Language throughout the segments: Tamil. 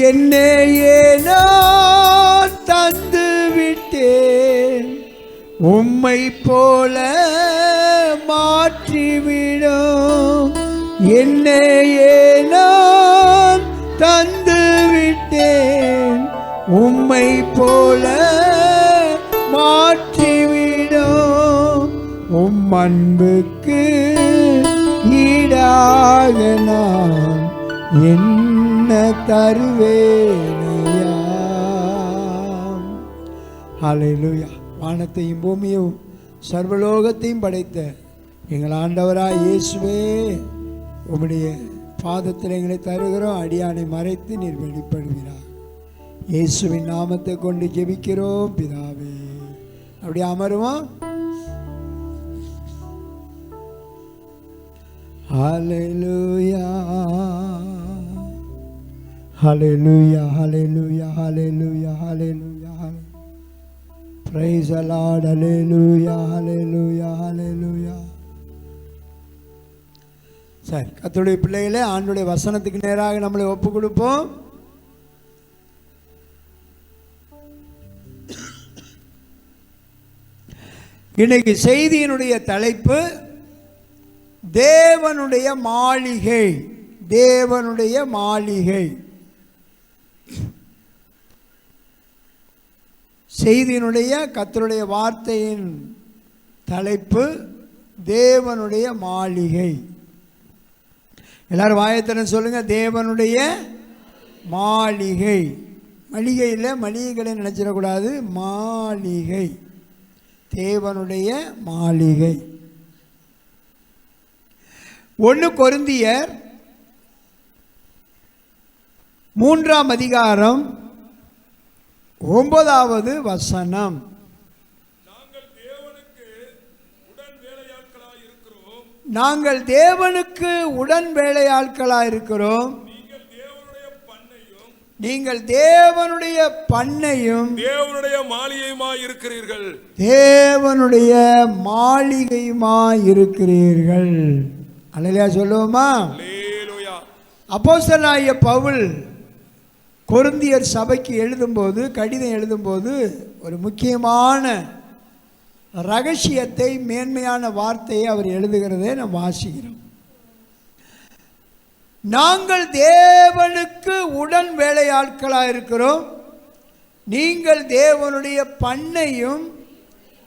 என்னையே நான் தந்து விட்டேன், உம்மை போல மாற்றிவிடும். என்னையே நான் தந்து விட்டேன், உம்மை போல மாற்றிவிடும். உம் அன்புக்கு ஈடாக நான் என்ன தருவேனையா. ஹல்லேலூயா. வானத்தையும் பூமியும் சர்வலோகத்தையும் படைத்த எங்கள் ஆண்டவராய் இயேசுவே, உம்முடைய பாதத்தில் எங்களை தருகிறோம். அடியானை மறைத்து நீர் வெளிப்படுகிறார். இயேசுவின் நாமத்தை கொண்டு ஜெபிக்கிறோம் பிதாவே. அப்படி அமருவோம். ஹல்லேலூயா, ஹல்லேலூயா, ஹல்லேலூயா, ஹல்லேலூயா, ஹல்லேலூயா. Praise the Lord. Hallelujah, hallelujah, hallelujah. சரி, கர்த்தருடைய பிள்ளைகளே, ஆண்டவருடைய வசனத்துக்கு நேராக நம்மளை ஒப்பு கொடுப்போம். இன்னைக்கு செய்தியினுடைய தலைப்பு தேவனுடைய மாளிகை. தேவனுடைய மாளிகை. செய்தியினுடைய கர்த்தருடைய வார்த்தையின் தலைப்பு தேவனுடைய மாளிகை. எல்லாரும் வாயத்திறன் சொல்லுங்க, தேவனுடைய மாளிகை. மளிகையில் மளிகை கடை நினைச்சிடக்கூடாது, மாளிகை, தேவனுடைய மாளிகை. 1 கொரிந்தியர் 3ஆம் அதிகாரம் 9வது வசனம். நாங்கள் தேவனுக்கு உடன் வேலையாட்களாய் இருக்கிறோம். நீங்கள் தேவனுடைய பண்ணையும் தேவனுடைய மாளிகையுமாய் இருக்கிறீர்கள். தேவனுடைய மாளிகையுமாய் இருக்கிறீர்கள். அல்லேலூயா சொல்லுவோமா? அல்லேலூயா. அப்போஸ்தலனாகிய பவுல் கொரிந்தியர் சபைக்கு எழுதும்போது, கடிதம் எழுதும்போது ஒரு முக்கியமான ரகசியத்தை, மேன்மையான வார்த்தையை அவர் எழுதுகிறதை நாம் வாசிக்கிறோம். நாங்கள் தேவனுக்கு உடன் வேலையாட்களாக இருக்கிறோம். நீங்கள் தேவனுடைய பண்ணையும்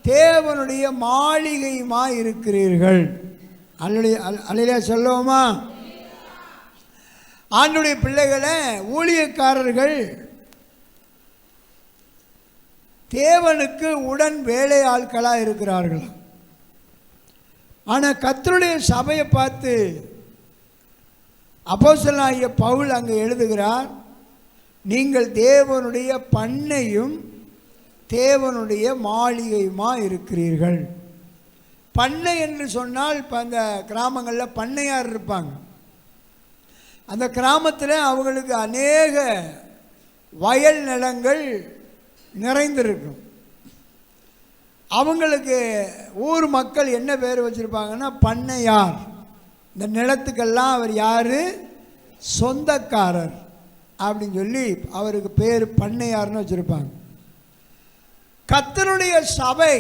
தேவனுடைய மாளிகையுமாய் இருக்கிறீர்கள். அல்லேலூயா சொல்லுவோமா? ஆண்டவருடைய பிள்ளைகளை, ஊழியக்காரர்கள் தேவனுக்கு உடன் வேலையாட்களாக இருக்கிறார்கள். ஆனால் கர்த்தருடைய சபையை பார்த்து அப்போஸ்தலனாகிய பவுல் அங்கே எழுதுகிறார், நீங்கள் தேவனுடைய பண்ணையும் தேவனுடைய மாளிகையுமாய் இருக்கிறீர்கள். பண்ணை என்று சொன்னால், இப்போ அந்த கிராமங்களில் பண்ணையார் இருப்பாங்க. அந்த கிராமத்தில் அவங்களுக்கு அநேக வயல் நிலங்கள் நிறைந்திருக்கும். அவங்களுக்கு ஊர் மக்கள் என்ன பேர் வச்சுருப்பாங்கன்னா பண்ணையார். இந்த நிலத்துக்கெல்லாம் அவர் யார்? சொந்தக்காரர் அப்படின்னு சொல்லி அவருக்கு பேர் பண்ணையார்னு வச்சுருப்பாங்க. கர்த்தருடைய சபை,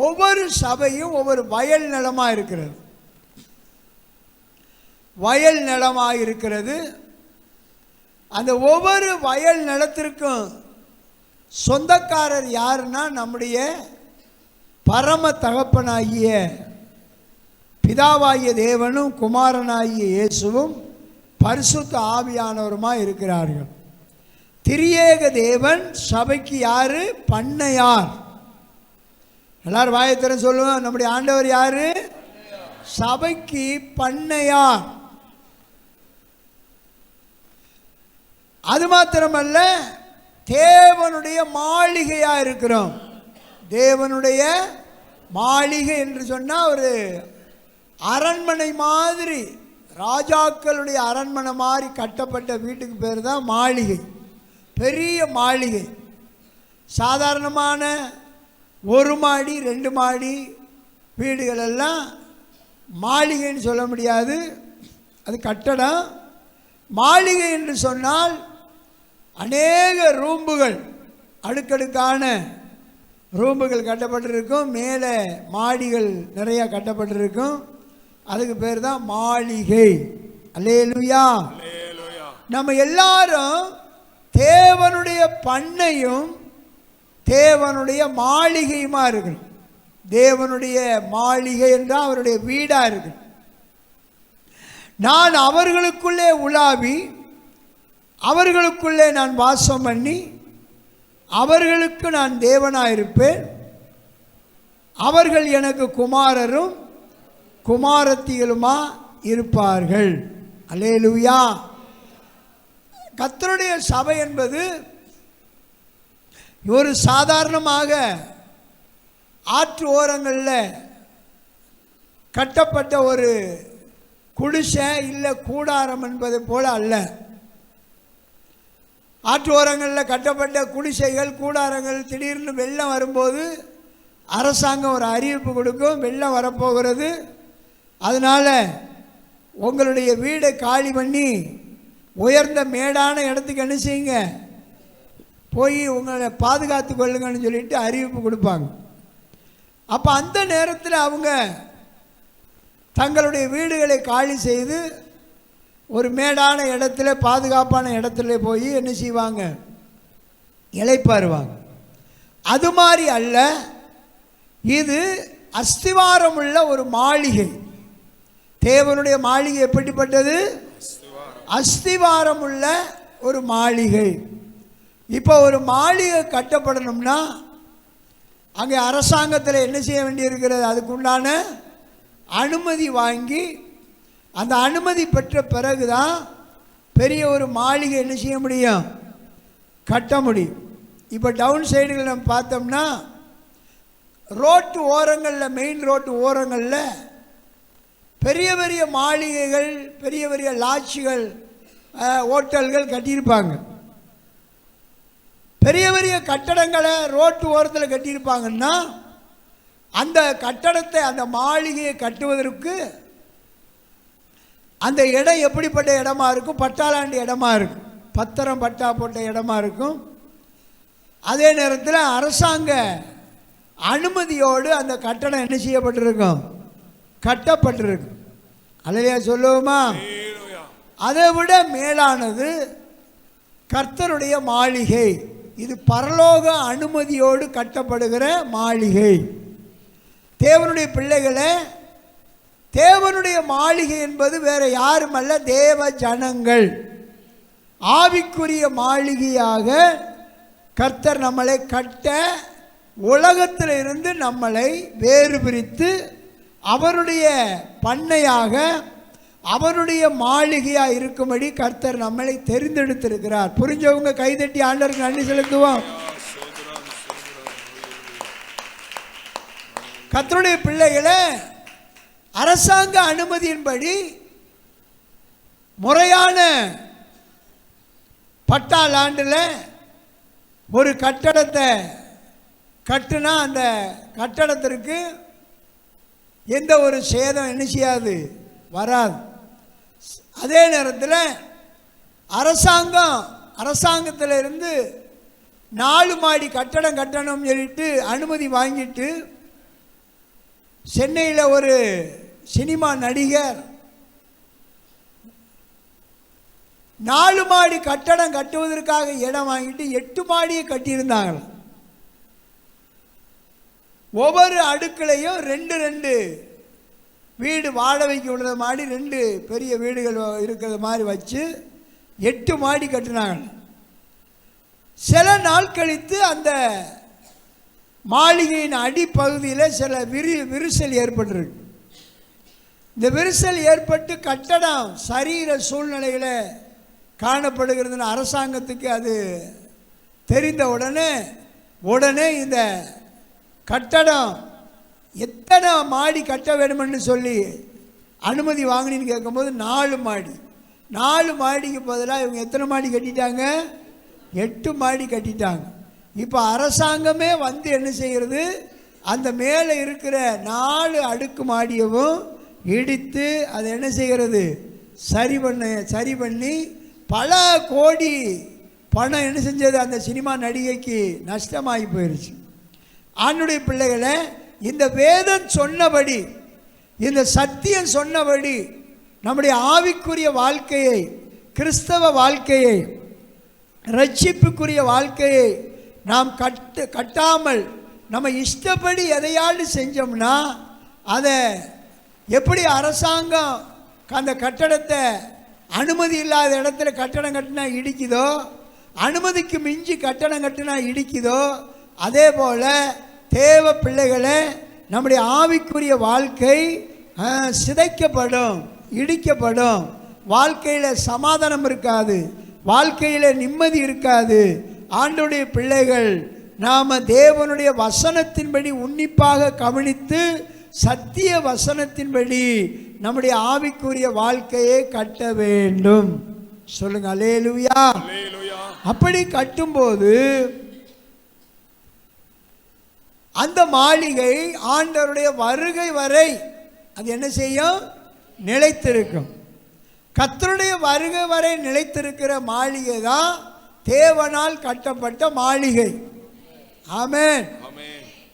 ஒவ்வொரு சபையும் ஒவ்வொரு வயல் நிலமாக இருக்கிறது. வயல் நிலமாக இருக்கிறது. அந்த ஒவ்வொரு வயல் நிலத்திற்கும் சொந்தக்காரர் யாருன்னா நம்முடைய பரம தகப்பனாகிய பிதாவாகிய தேவனும் குமாரனாகிய இயேசுவும் பரிசுத்த ஆவியானவருமாய் இருக்கிறார்கள். திரியேக தேவன் சபைக்கு யாரு? பண்ணையார். எல்லாரும் வாயத்திறன் சொல்லுவோம், நம்முடைய ஆண்டவர் யாரு? சபைக்கு பண்ணையார். அது மாத்திரமல்ல, தேவனுடைய மாளிகையா இருக்கிறோம். தேவனுடைய மாளிகை என்று சொன்னால் ஒரு அரண்மனை மாதிரி, ராஜாக்களுடைய அரண்மனை மாதிரி கட்டப்பட்ட வீட்டுக்கு பேர் தான் மாளிகை. பெரிய மாளிகை. சாதாரணமான 1 மாடி 2 மாடி வீடுகளெல்லாம் மாளிகைன்னு சொல்ல முடியாது, அது கட்டடம். மாளிகை என்று சொன்னால் அநேக ரூம்புகள், அடுக்கடுக்கான ரூம்புகள் கட்டப்பட்டிருக்கும். மேலே மாடிகள் நிறையா கட்டப்பட்டிருக்கும். அதுக்கு பேர் தான் மாளிகை. அல்லேலூயா. நம்ம எல்லாரும் தேவனுடைய பண்ணையும் தேவனுடைய மாளிகையுமா இருக்கணும். தேவனுடைய மாளிகை என்றால் அவருடைய வீடாக இருக்கு. நான் அவர்களுக்குள்ளே உலாவி அவர்களுக்குள்ளே நான் வாசம் பண்ணி அவர்களுக்கு நான் தேவனாக இருப்பேன். அவர்கள் எனக்கு குமாரரும் குமாரத்திகளுமா இருப்பார்கள். அல்லேலூயா. கர்த்தருடைய சபை என்பது ஒரு சாதாரணமாக ஆற்று ஓரங்களில் கட்டப்பட்ட ஒரு குடிசை இல்லை கூடாரம் என்பது போல அல்ல. ஆற்று ஓரங்களில் கட்டப்பட்ட குடிசைகள், கூடாரங்கள் திடீர்னு வெள்ளம் வரும்போது அரசாங்கம் ஒரு அறிவிப்பு கொடுக்கும், வெள்ளம் வரப்போகிறது, அதனால் உங்களுடைய வீடை காலி பண்ணி உயர்ந்த மேடான இடத்துக்கு என்ன செய்யுங்க, போய் உங்களை பாதுகாத்து கொள்ளுங்கன்னு சொல்லிட்டு அறிவிப்பு கொடுப்பாங்க. அப்போ அந்த நேரத்தில் அவங்க தங்களுடைய வீடுகளை காலி செய்து ஒரு மேடான இடத்துல, பாதுகாப்பான இடத்துல போய் என்ன செய்வாங்க, இளைப்பாறுவாங்க. அது மாதிரி அல்ல, இது அஸ்திவாரம் உள்ள ஒரு மாளிகை. தேவனுடைய மாளிகை எப்படிப்பட்டது? அஸ்திவாரம் உள்ள ஒரு மாளிகை. இப்போ ஒரு மாளிகை கட்டப்படணும்னா அங்கே அரசாங்கத்தில் என்ன செய்ய வேண்டியிருக்கிறது? அதுக்குண்டான அனுமதி வாங்கி அந்த அனுமதி பெற்ற பிறகு தான் பெரிய ஒரு மாளிகை என்ன செய்ய முடியும், கட்ட முடியும். இப்போ டவுன் சைடுகள் நம்ம பார்த்தோம்னா ரோட்டு ஓரங்களில், மெயின் ரோட்டு ஓரங்களில் பெரிய பெரிய மாளிகைகள், பெரிய பெரிய லாட்ஜுகள், ஹோட்டல்கள் கட்டியிருப்பாங்க. பெரிய பெரிய கட்டடங்களை ரோட்டு ஓரத்தில் கட்டியிருப்பாங்கன்னா அந்த கட்டடத்தை, அந்த மாளிகையை கட்டுவதற்கு அந்த இடம் எப்படிப்பட்ட இடமா இருக்கும்? பட்டாளாண்டி இடமா இருக்கும், பத்திரம் பட்டா போட்ட இடமா இருக்கும். அதே நேரத்தில் அரசாங்க அனுமதியோடு அந்த கட்டடம் என்ன செய்யப்பட்டிருக்கும், கட்டப்பட்டிருக்கும். அல்லையா சொல்லுவோமா? அதை விட மேலானது கர்த்தருடைய மாளிகை. இது பரலோக அனுமதியோடு கட்டப்படுகிற மாளிகை. தேவனுடைய பிள்ளைகளே, தேவனுடைய மாளிகை என்பது வேற யாரும் அல்ல, தேவ ஜனங்கள். ஆவிக்குரிய மாளிகையாக கர்த்தர் நம்மளை கட்ட, உலகத்தில் இருந்து நம்மளை வேறு பிரித்து அவருடைய பண்ணையாக, அவருடைய மாளிகையாக இருக்கும்படி கர்த்தர் நம்மளை தெரிந்தெடுத்திருக்கிறார். புரிஞ்சவங்க கைதட்டி ஆண்டவருக்கு நன்றி செலுத்துவோம். கர்த்தருடைய பிள்ளைகளே, அரசாங்க அனுமதியின்படி முறையான பட்டா லாண்டில் ஒரு கட்டடத்தை கட்டுனா அந்த கட்டடத்திற்கு எந்த ஒரு சேதம் என்ன செய்யாது, வராது. அதே நேரத்தில் அரசாங்கத்தில் இருந்து 4 மாடி கட்டடம் கட்டணும்னு சொல்லிட்டு அனுமதி வாங்கிட்டு சென்னையில் ஒரு சினிமா நடிகர் 4 மாடி கட்டடம் கட்டுவதற்காக இடம் வாங்கிட்டு 8 மாடியை கட்டியிருந்தாங்க. ஒவ்வொரு அடுக்களையும் 2 வீடு வாடகைக்கு விடுற மாதிரி 2 பெரிய வீடுகள் இருக்கிற மாதிரி வச்சு 8 மாடி கட்டினாங்க. சில நாள் கழித்து அந்த மாளிகையின் அடிப்பகுதியில் சில விரிசல் ஏற்பட்டிருக்கு. இந்த விரிசல் ஏற்பட்டு கட்டடம் சரீர சூழ்நிலையில் காணப்படுகிறதுன்னு அரசாங்கத்துக்கு அது தெரிந்த உடனே இந்த கட்டடம் எத்தனை மாடி கட்ட வேணும்னு சொல்லி அனுமதி வாங்கினு கேட்கும்போது 4 மாடி. 4 மாடிக்கு பதிலாக இவங்க எத்தனை மாடி கட்டிட்டாங்க? 8 மாடி கட்டிட்டாங்க. இப்போ அரசாங்கமே வந்து என்ன செய்கிறது, அந்த மேலே இருக்கிற 4 அடுக்கு மாடியவும் இடித்து அதை என்ன செய்கிறது, சரி பண்ணி பல கோடி பணம் என்ன செஞ்சது, அந்த சினிமா நடிகைக்கு நஷ்டமாகி போயிடுச்சு. ஆண்டுடைய பிள்ளைகளை, இந்த வேதம் சொன்னபடி, இந்த சத்தியம் சொன்னபடி நம்முடைய ஆவிக்குரிய வாழ்க்கையை, கிறிஸ்தவ வாழ்க்கையை, ரட்சிப்புக்குரிய வாழ்க்கையை நாம் கட்டாமல் நம்ம இஷ்டப்படி எதையாவது செஞ்சோம்னா, அதை எப்படி அரசாங்கம் அந்த கட்டடத்தை அனுமதி இல்லாத இடத்துல கட்டடம் கட்டினா இடிக்குதோ, அனுமதிக்கு மிஞ்சி கட்டடம் கட்டினா இடிக்குதோ, அதே போல் தேவ பிள்ளைகளை நம்முடைய ஆவிக்குரிய வாழ்க்கை சிதைக்கப்படும், இடிக்கப்படும். வாழ்க்கையில் சமாதானம் இருக்காது, வாழ்க்கையில் நிம்மதி இருக்காது. ஆண்டவருடைய பிள்ளைகள் நாம் தேவனுடைய வசனத்தின்படி உன்னிப்பாக கவனித்து சத்திய வசனத்தின்படி நம்முடைய ஆவிக்குரிய வாழ்க்கையை கட்ட வேண்டும். சொல்லுங்க அல்லேலூயா. அப்படி கட்டும்போது அந்த மாளிகை ஆண்டவருடைய வருகை வரை அது என்ன செய்யும், நிலைத்திருக்கும். கர்த்தருடைய வருகை வரை நிலைத்திருக்கிற மாளிகை தான் தேவனால் கட்டப்பட்ட மாளிகை. ஆமென்.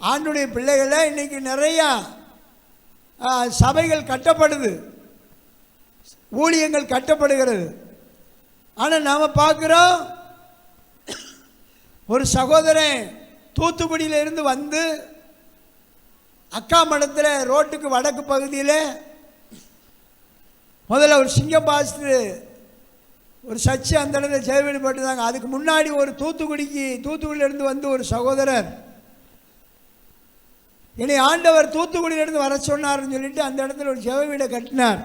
ஆண்டவருடைய பிள்ளைகளை இன்னைக்கு நிறைய சபைகள் கட்டப்படுது, ஊழியங்கள் கட்டப்படுகிறது. ஆனால் நாம் பார்க்குறோம், ஒரு சகோதரன் தூத்துக்குடியிலிருந்து வந்து அக்கா மடத்தில் ரோட்டுக்கு வடக்கு பகுதியில் முதல்ல ஒரு சிங்கம் பாஸ்டர் ஒரு சர்ச்சை அந்த இடத்துல சேவையில் போட்டுருந்தாங்க. அதுக்கு முன்னாடி ஒரு தூத்துக்குடியிலிருந்து வந்து ஒரு சகோதரர் என்னை ஆண்டவர் தூத்துக்குடியிலிருந்து வர சொன்னார்னு சொல்லிட்டு அந்த இடத்துல ஒரு ஜெப வீடை கட்டினார்.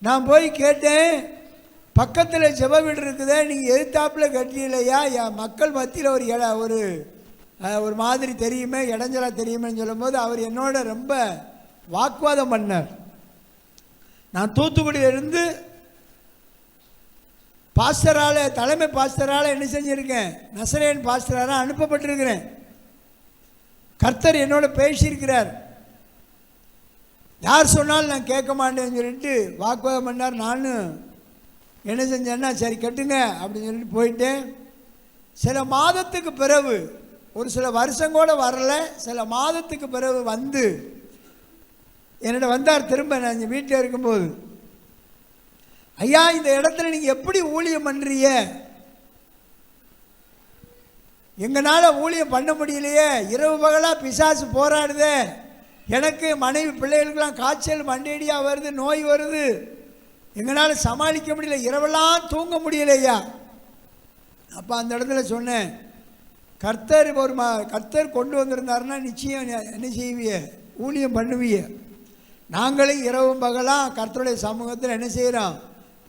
நான் போய் கேட்டேன், பக்கத்தில் ஜெப வீடு இருக்குதே, நீங்கள் எதிர்த்தாப்பில் கட்டிலையா, என் மக்கள் மத்தியில் ஒரு மாதிரி தெரியுமே, இடைஞ்சலாக தெரியுமேன்னு சொல்லும்போது அவர் என்னோட ரொம்ப வாக்குவாதம் பண்ணார். நான் தூத்துக்குடியிலிருந்து பாஸ்டரால், தலைமை பாஸ்டரால் என்ன செஞ்சுருக்கேன், நசரேயன் பாஸ்டரால் அனுப்பப்பட்டிருக்கிறேன். கர்த்தர் என்னோட பேசியிருக்கிறார், யார் சொன்னாலும் நான் கேட்க மாட்டேன்னு சொல்லிட்டு வாக்குவாதம் பண்ணார். நானும் என்ன செஞ்சேன்னா சரி கட்டுங்க அப்படின்னு சொல்லிட்டு போயிட்டேன். சில மாதத்துக்கு பிறகு, ஒரு சில வருஷம் கூட வரல, சில மாதத்துக்கு பிறகு வந்து என்னோட வந்தார். திரும்ப நான் இங்கே வீட்டில் இருக்கும்போது, ஐயா இந்த இடத்துல நீங்கள் எப்படி ஊழியம் பண்ணுறீங்க, எங்களால் ஊழியம் பண்ண முடியலையே, இரவு பகலாக பிசாசு போராடுதே, எனக்கு மனைவி பிள்ளைகளுக்கெல்லாம் காய்ச்சல் மண்டேடியாக வருது, நோய் வருது, எங்களால் சமாளிக்க முடியல, இரவெல்லாம் தூங்க முடியலையா. அப்போ அந்த இடத்துல சொன்னேன், கர்த்தர் கொண்டு வந்திருந்தாருன்னா நிச்சயம் என்ன செய்விய, ஊழியம் பண்ணுவிய. நாங்களும் இரவும் பகலாம் கர்த்தருடைய சமூகத்தில் என்ன செய்கிறோம்,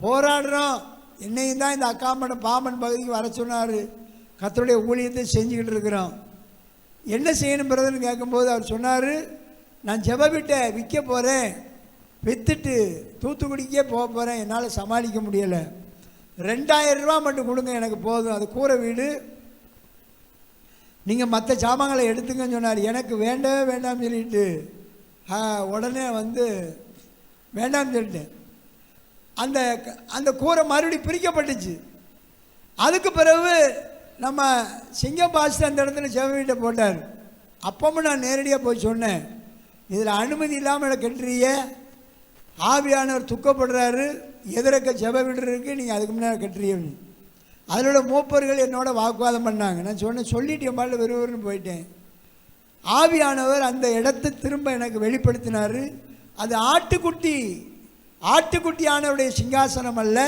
போராடுறோம். என்னையும் தான் இந்த அக்காமடம் பாம்பன் பகுதிக்கு வர சொன்னார், கர்த்தருடைய ஊழியத்தை செஞ்சுக்கிட்டு இருக்கிறோம். என்ன செய்யணும் பிரதர்னு கேட்கும்போது அவர் சொன்னார், நான் ஜெப வீட்டை விற்க போகிறேன், விற்றுட்டு தூத்துக்குடிக்கே போக போகிறேன், என்னால் சமாளிக்க முடியலை, 2000 ரூபா மட்டும் கொடுங்க எனக்கு போதும், அது கூரை வீடு, நீங்கள் மற்ற சாமான்களை எடுத்துங்கன்னு சொன்னார். எனக்கு வேண்டவே வேண்டாம்னு சொல்லிட்டு உடனே வந்து வேண்டாம்னு சொல்லிட்டேன். அந்த கூரை மறுபடி பிரிக்கப்பட்டுச்சு. அதுக்கு பிறகு நம்ம சிங்கம் பாஸ்டர் அந்த இடத்துல ஜெப வீட்டை போட்டார். அப்பவும் நான் நேரடியாக போய் சொன்னேன், இதில் அனுமதி இல்லாமல் கட்டுறிய, ஆவியானவர் துக்கப்படுறாரு, எதிரக்க ஜெப வீடு இருக்குது, நீங்கள் அதுக்கு முன்னாடி கட்டுறீங்கன்னு. அதனோட மூப்பர்கள் என்னோட வாக்குவாதம் பண்ணாங்க. நான் சொன்னேன், சொல்லிட்டு என் பாட்டில் விறுவிறுன்னு போயிட்டேன். ஆவியானவர் அந்த இடத்தை திரும்ப எனக்கு வெளிப்படுத்தினார். அது ஆட்டுக்குட்டியானவருடைய சிங்காசனம் அல்ல,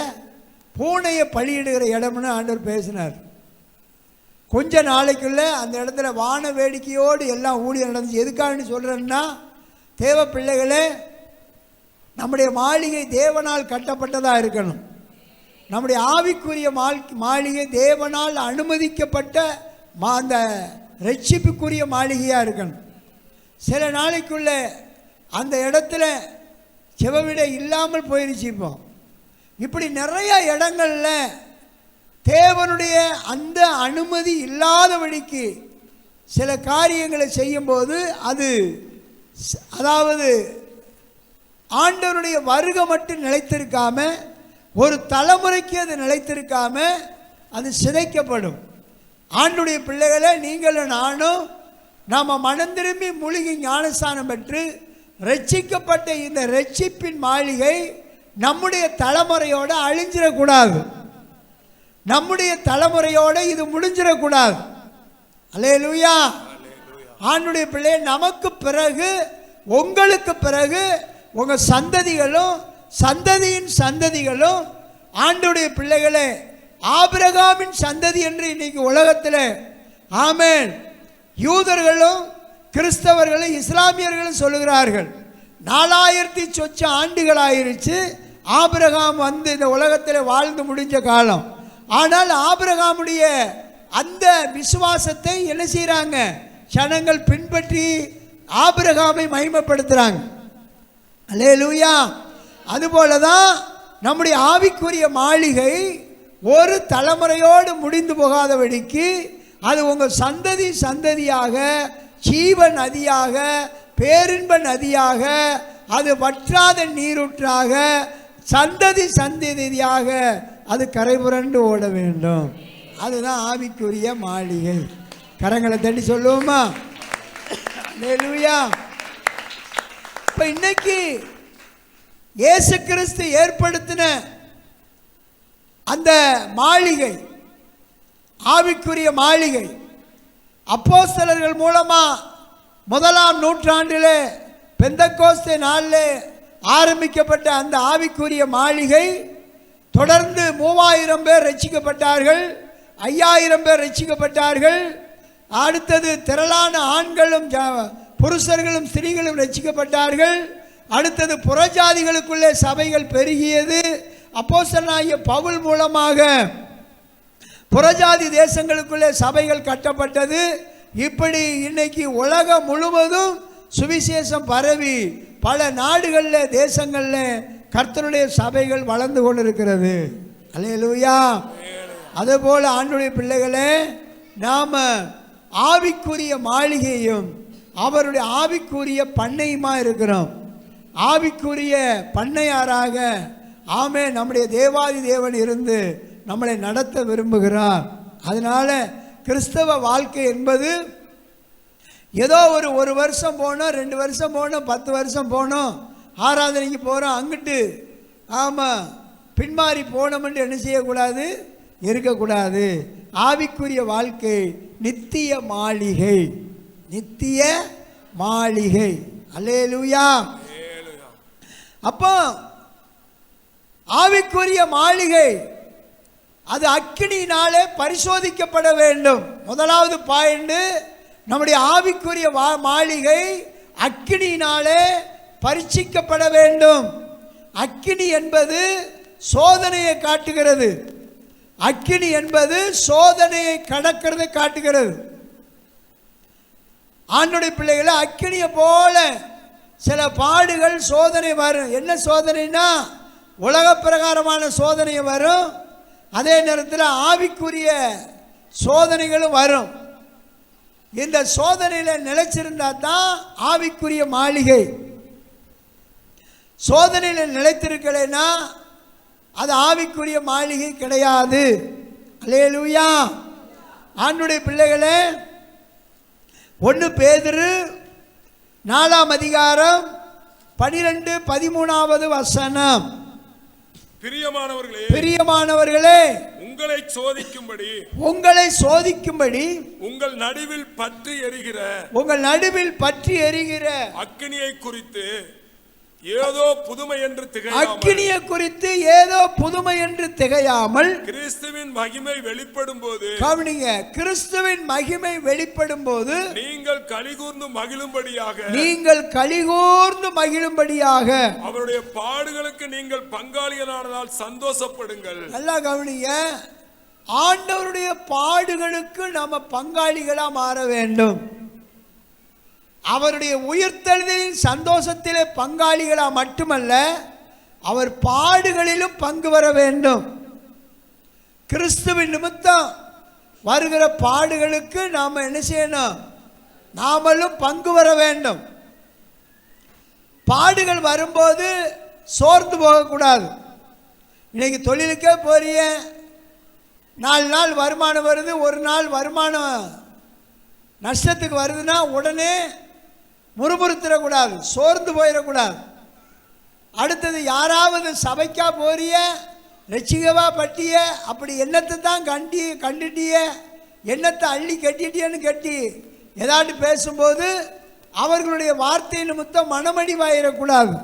பூனையை பலியிடுகிற இடம்னு ஆண்டவர் பேசினார். கொஞ்ச நாளைக்குள்ள அந்த இடத்துல வான வேடிக்கையோடு எல்லாம் ஊழியம் நடந்துச்சு. எதுக்காகன்னு சொல்கிறேன்னா, தேவ பிள்ளைகளே, நம்முடைய மாளிகை தேவனால் கட்டப்பட்டதாக இருக்கணும். நம்முடைய ஆவிக்குரிய மாளிகை தேவனால் அனுமதிக்கப்பட்ட அந்த ரட்சிப்புக்குரிய மாளிகையாக இருக்கணும். சில நாளைக்குள்ள அந்த இடத்துல செவவிட இல்லாமல் போயிடுச்சு. இப்படி நிறைய இடங்களில் தேவனுடைய அந்த அனுமதி இல்லாதபடிக்கு சில காரியங்களை செய்யும்போது அதாவது ஆண்டவருடைய வருகை மட்டும் நிலைத்திருக்காம, ஒரு தலைமுறைக்கு அது நிலைத்திருக்காம, அது சிதைக்கப்படும். ஆண்டுடைய பிள்ளைகளை நீங்களும் நானும் நாம் மனம் திரும்பி மூழ்கி ஞானஸ்தானம் பெற்று ரட்சிக்கப்பட்ட இந்த ரட்சிப்பின் மாளிகை நம்முடைய தலைமுறையோடு அழிஞ்சிடக்கூடாது. நம்முடைய தலைமுறையோடு இது முடிஞ்சிடக்கூடாது. அல்லேலூயா. ஆண்டுடைய பிள்ளை நமக்கு பிறகு உங்களுக்கு பிறகு உங்கள் சந்ததிகளும் சந்ததியின் சந்ததிகளும் ஆண்டுடைய பிள்ளைகளே ஆபிரகாமின் சந்ததி என்று இன்னைக்கு உலகத்தில் ஆமென் யூதர்களும் கிறிஸ்தவர்களும் இஸ்லாமியர்களும் சொல்லுகிறார்கள். 4000 சொச்ச ஆண்டுகள் ஆயிருச்சு ஆபிரகாம் வந்து இந்த உலகத்தில் வாழ்ந்து முடிஞ்ச காலம். ஆனால் ஆபிரகாமுடைய அந்த விசுவாசத்தை என்ன செய்கிறாங்க? ஜனங்கள் பின்பற்றி ஆபிரகாமை மகிமைப்படுத்துகிறாங்க. அல்லேலூயா. அதுபோல தான் நம்முடைய ஆவிக்குரிய மாளிகை ஒரு தலைமுறையோடு முடிந்து போகாதபடிக்கு அது உங்கள் சந்ததி சந்ததியாக ஜீவ நதியாக பேரின்ப நதியாக அது வற்றாத நீரூற்றாக சந்ததி சந்ததியாக அது கரைபுரண்டு ஓட வேண்டும். அதுதான் ஆவிக்குரிய மாளிகை. கரங்களை தட்டி சொல்லுவோமா? அல்லேலூயா. இப்போ இன்னைக்கு இயேசு கிறிஸ்து ஏற்படுத்தின அந்த மாளிகை ஆவிக்குரிய மாளிகை அப்போஸ்தலர்கள் மூலமா 1ஆம் நூற்றாண்டிலே பெந்தெக்கோஸ்தே நாளிலே ஆரம்பிக்கப்பட்ட அந்த ஆவிக்குரிய மாளிகை தொடர்ந்து 3000 பேர் ரட்சிக்கப்பட்டார்கள், 5000 பேர் ரட்சிக்கப்பட்டார்கள். அடுத்தது திரளான ஆண்களும் புருஷர்களும் ஸ்திரீகளும் ரட்சிக்கப்பட்டார்கள். அடுத்தது புறஜாதிகளுக்குள்ளே சபைகள் பெருகியது. அப்போஸ்தலனாகிய பவுல் மூலமாக புறஜாதி தேசங்களுக்குள்ளே சபைகள் கட்டப்பட்டது. இப்படி இன்னைக்கு உலகம் முழுவதும் சுவிசேஷம் பரவி பல நாடுகளில் தேசங்களில் கர்த்தருடைய சபைகள் வளர்ந்து கொண்டிருக்கிறது. அல்லேலூயா. அதுபோல் ஆண்டவருடைய பிள்ளைகளே நாம் ஆவிக்குரிய மாளிகையும் அவருடைய ஆவிக்குரிய பண்ணையுமா இருக்கிறோம். ஆவிக்குரிய பண்ணையாராக ஆமே நம்முடைய தேவாதி தேவன் இருந்து நம்மளை நடத்த விரும்புகிறார். அதனால கிறிஸ்தவ வாழ்க்கை என்பது ஏதோ ஒரு வருஷம் போனோம், 2 வருஷம் போனோம், 10 வருஷம் போனோம், ஆராதனைக்கு போகிறோம், அங்கிட்டு ஆமாம் பின்மாறி போனோம்னு என்ன செய்யக்கூடாது, இருக்கக்கூடாது. ஆவிக்குரிய வாழ்க்கை நித்திய மாளிகை, நித்திய மாளிகை. அல்லேலூயா. அப்போ ஆவிக்குரிய மாளிகை அது அக்கினியினாலே பரிசோதிக்கப்பட வேண்டும். முதலாவது பாயிண்ட், நம்முடைய ஆவிக்குரிய மாளிகை அக்கினியினாலே பரீட்சிக்கப்பட வேண்டும். அக்கினி என்பது சோதனையை காட்டுகிறது. அக்கினி என்பது சோதனையை கடக்கிறதை காட்டுகிறது. ஆண்டவருடைய பிள்ளைகளை அக்கினியை போல சில பாடுகள் சோதனை வரும். என்ன சோதனைனா உலக பிரகாரமான சோதனை வரும், அதே நேரத்தில் ஆவிக்குரிய சோதனைகளும் வரும். இந்த சோதனையில் நிலைச்சிருந்தா தான் ஆவிக்குரிய மாளிகை. சோதனையில் நிலைத்திருக்கலைன்னா அது ஆவிக்குரிய மாளிகை கிடையாது. அல்லேலூயா. ஆண்டவருடைய பிள்ளைகளே 1 பேதுரு 4ஆம் அதிகாரம் 12-13வது வசனம். பிரியமானவர்களே உங்களை சோதிக்கும்படி உங்கள் நடுவில் பற்றி எரிகிற அக்கினியை குறித்து ஏதோ புதுமை என்று திகையாமல் கிறிஸ்துவின் மகிமை வெளிப்படும் போது, கவனிங்க, கிறிஸ்துவின் மகிமை வெளிப்படும் போது நீங்கள் கலிகூர்ந்து மகிழும்படியாக அவருடைய பாடுகளுக்கு நீங்கள் பங்காளிகளானதால் சந்தோஷப்படுங்கள். நல்லா கவனிங்க, ஆண்டவருடைய பாடுகளுக்கு நாம பங்காளிகளா மாற வேண்டும். அவருடைய உயிர்த்தெழுதலின் சந்தோஷத்திலே பங்காளிகளா மட்டுமல்ல, அவர் பாடுகளிலும் பங்கு வர வேண்டும். கிறிஸ்துவின் நிமித்தம் வருகிற பாடுகளுக்கு நாம் என்ன செய்யணும்? நாமளும் பங்கு வர வேண்டும். பாடுகள் வரும்போது சோர்ந்து போகக்கூடாது. இன்னைக்கு தொழிலுக்கே போறிய, 4 நாள் வருமானம் வருது, ஒரு நாள் வருமானம் நஷ்டத்துக்கு வருதுன்னா உடனே முறுமுறுத்துடக்கூடாது, சோர்ந்து போயிடக்கூடாது. அடுத்தது யாராவது சபைக்கா போறிய, ரட்சிகவா பட்டிய, அப்படி எண்ணத்தை தான் கண்டுட்டிய, எண்ணத்தை அள்ளி கட்டிட்டியன்னு கட்டி ஏதாட்டு பேசும்போது அவர்களுடைய வார்த்தை நிமித்தம் மனமடிவாயிடக்கூடாது.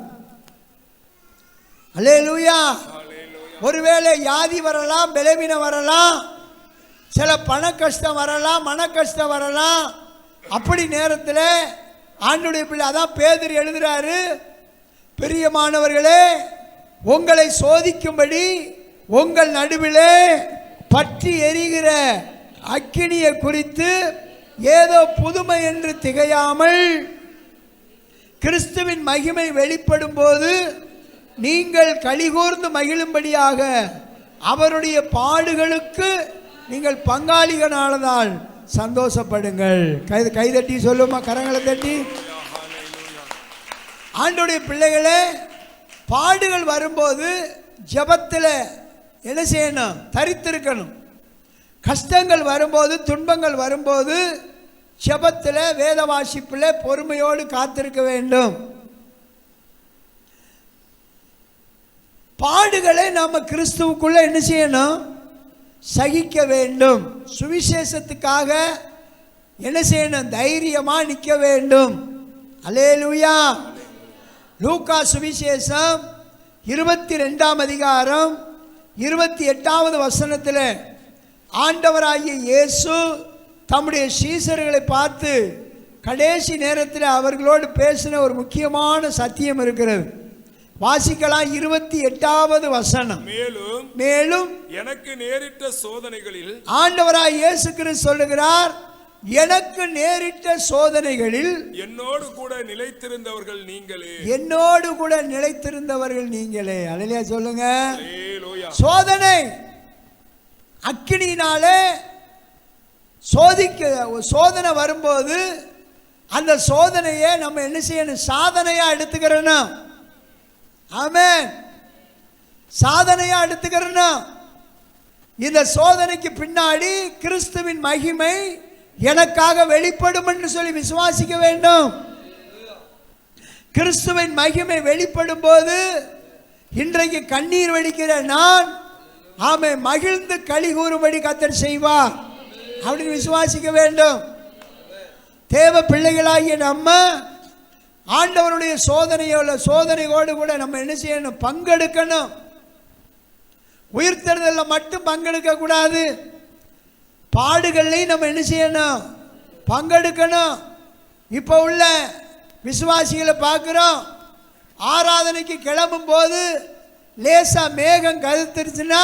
அல்லேலூயா. ஒருவேளை வியாதி வரலாம், பலவீனம் வரலாம், சில பண கஷ்டம் வரலாம், மன கஷ்டம் வரலாம். அப்படி நேரத்தில் ஆண்டவருடைய பிள்ளை, அதான் பேதுரு எழுதுறாரு, பிரியமானவர்களே, உங்களை சோதிக்கும்படி உங்கள் நடுவிலே பற்றி எரிகிற அக்கினியை குறித்து ஏதோ புதுமை என்று திகையாமல் கிறிஸ்துவின் மகிமை வெளிப்படும் போது நீங்கள் கலிகூர்ந்து மகிழும்படியாக அவருடைய பாடுகளுக்கு நீங்கள் பங்காளிகளானதால் சந்தோஷப்படுங்கள். கைதட்டி சொல்லுமா, கரங்களை தட்டி. ஆண்டவருடைய பிள்ளைகளே, பாடுகள் வரும்போது ஜெபத்தில் என்ன செய்யணும்? தரித்திருக்கணும். கஷ்டங்கள் வரும்போது, துன்பங்கள் வரும்போது ஜெபத்தில், வேத வாசிப்பில் பொறுமையோடு காத்திருக்க வேண்டும். பாடுகளை நாம் கிறிஸ்துவுக்குள்ள என்ன செய்யணும்? சகிக்க வேண்டும். சுவிசேஷத்துக்காக என்ன செய்யணும்? தைரியமாக நிற்க வேண்டும். அல்லேலூயா. லூக்கா சுவிசேஷம் 22ஆம் அதிகாரம் 28வது வசனத்தில் ஆண்டவராகிய இயேசு தம்முடைய சீசர்களை பார்த்து கடைசி நேரத்தில் அவர்களோடு பேசின ஒரு முக்கியமான சத்தியம் இருக்கிறது. வாசிக்கலாம். 28வது வசனம். மேலும் எனக்கு நேரிட்ட சோதனைகளில், ஆண்டவராய் இயேசு கிறிஸ்து சொல்லுகிறார், எனக்கு நேரிட்ட சோதனைகளில் என்னோடு கூட நிலைத்திருந்தவர்கள் நீங்களே. என்னோடு கூட நிலைத்திருந்தவர்கள் நீங்களே. அல்லேலூயா சொல்லுங்க. சோதனை அக்கினியினாலே சோதனை வரும்போது அந்த சோதனையை நம்ம என்ன செய்யணும்? சாதனையா எடுத்துக்கிறோம். ஆமென். சாதனையா எடுத்துக்கிறோம். இந்த சோதனைக்கு பின்னாடி கிறிஸ்துவின் மகிமை எனக்காக வெளிப்படும் என்று சொல்லி விசுவாசிக்க வேண்டும். கிறிஸ்துவின் மகிமை வெளிப்படும் போது இன்றைக்கு கண்ணீர் வடிக்கிற நான் மகிழ்ந்து களி கூறும்படி கர்த்தர் செய்வார் அப்படின்னு விசுவாசிக்க வேண்டும். தேவ பிள்ளைகளாகிய நம்ம ஆண்டவருடைய சோதனையோடு கூட நம்ம என்ன செய்யணும்? பங்கெடுக்கணும். உயிர்த்தெழுதலில் மட்டும் பங்கெடுக்க கூடாது, பாடுகள்லையும் நம்ம என்ன செய்யணும்? பங்கெடுக்கணும். இப்போ உள்ள விசுவாசிகளை பார்க்குறோம், ஆராதனைக்கு கிளம்பும் போது லேசாக மேகம் கருத்துருச்சுன்னா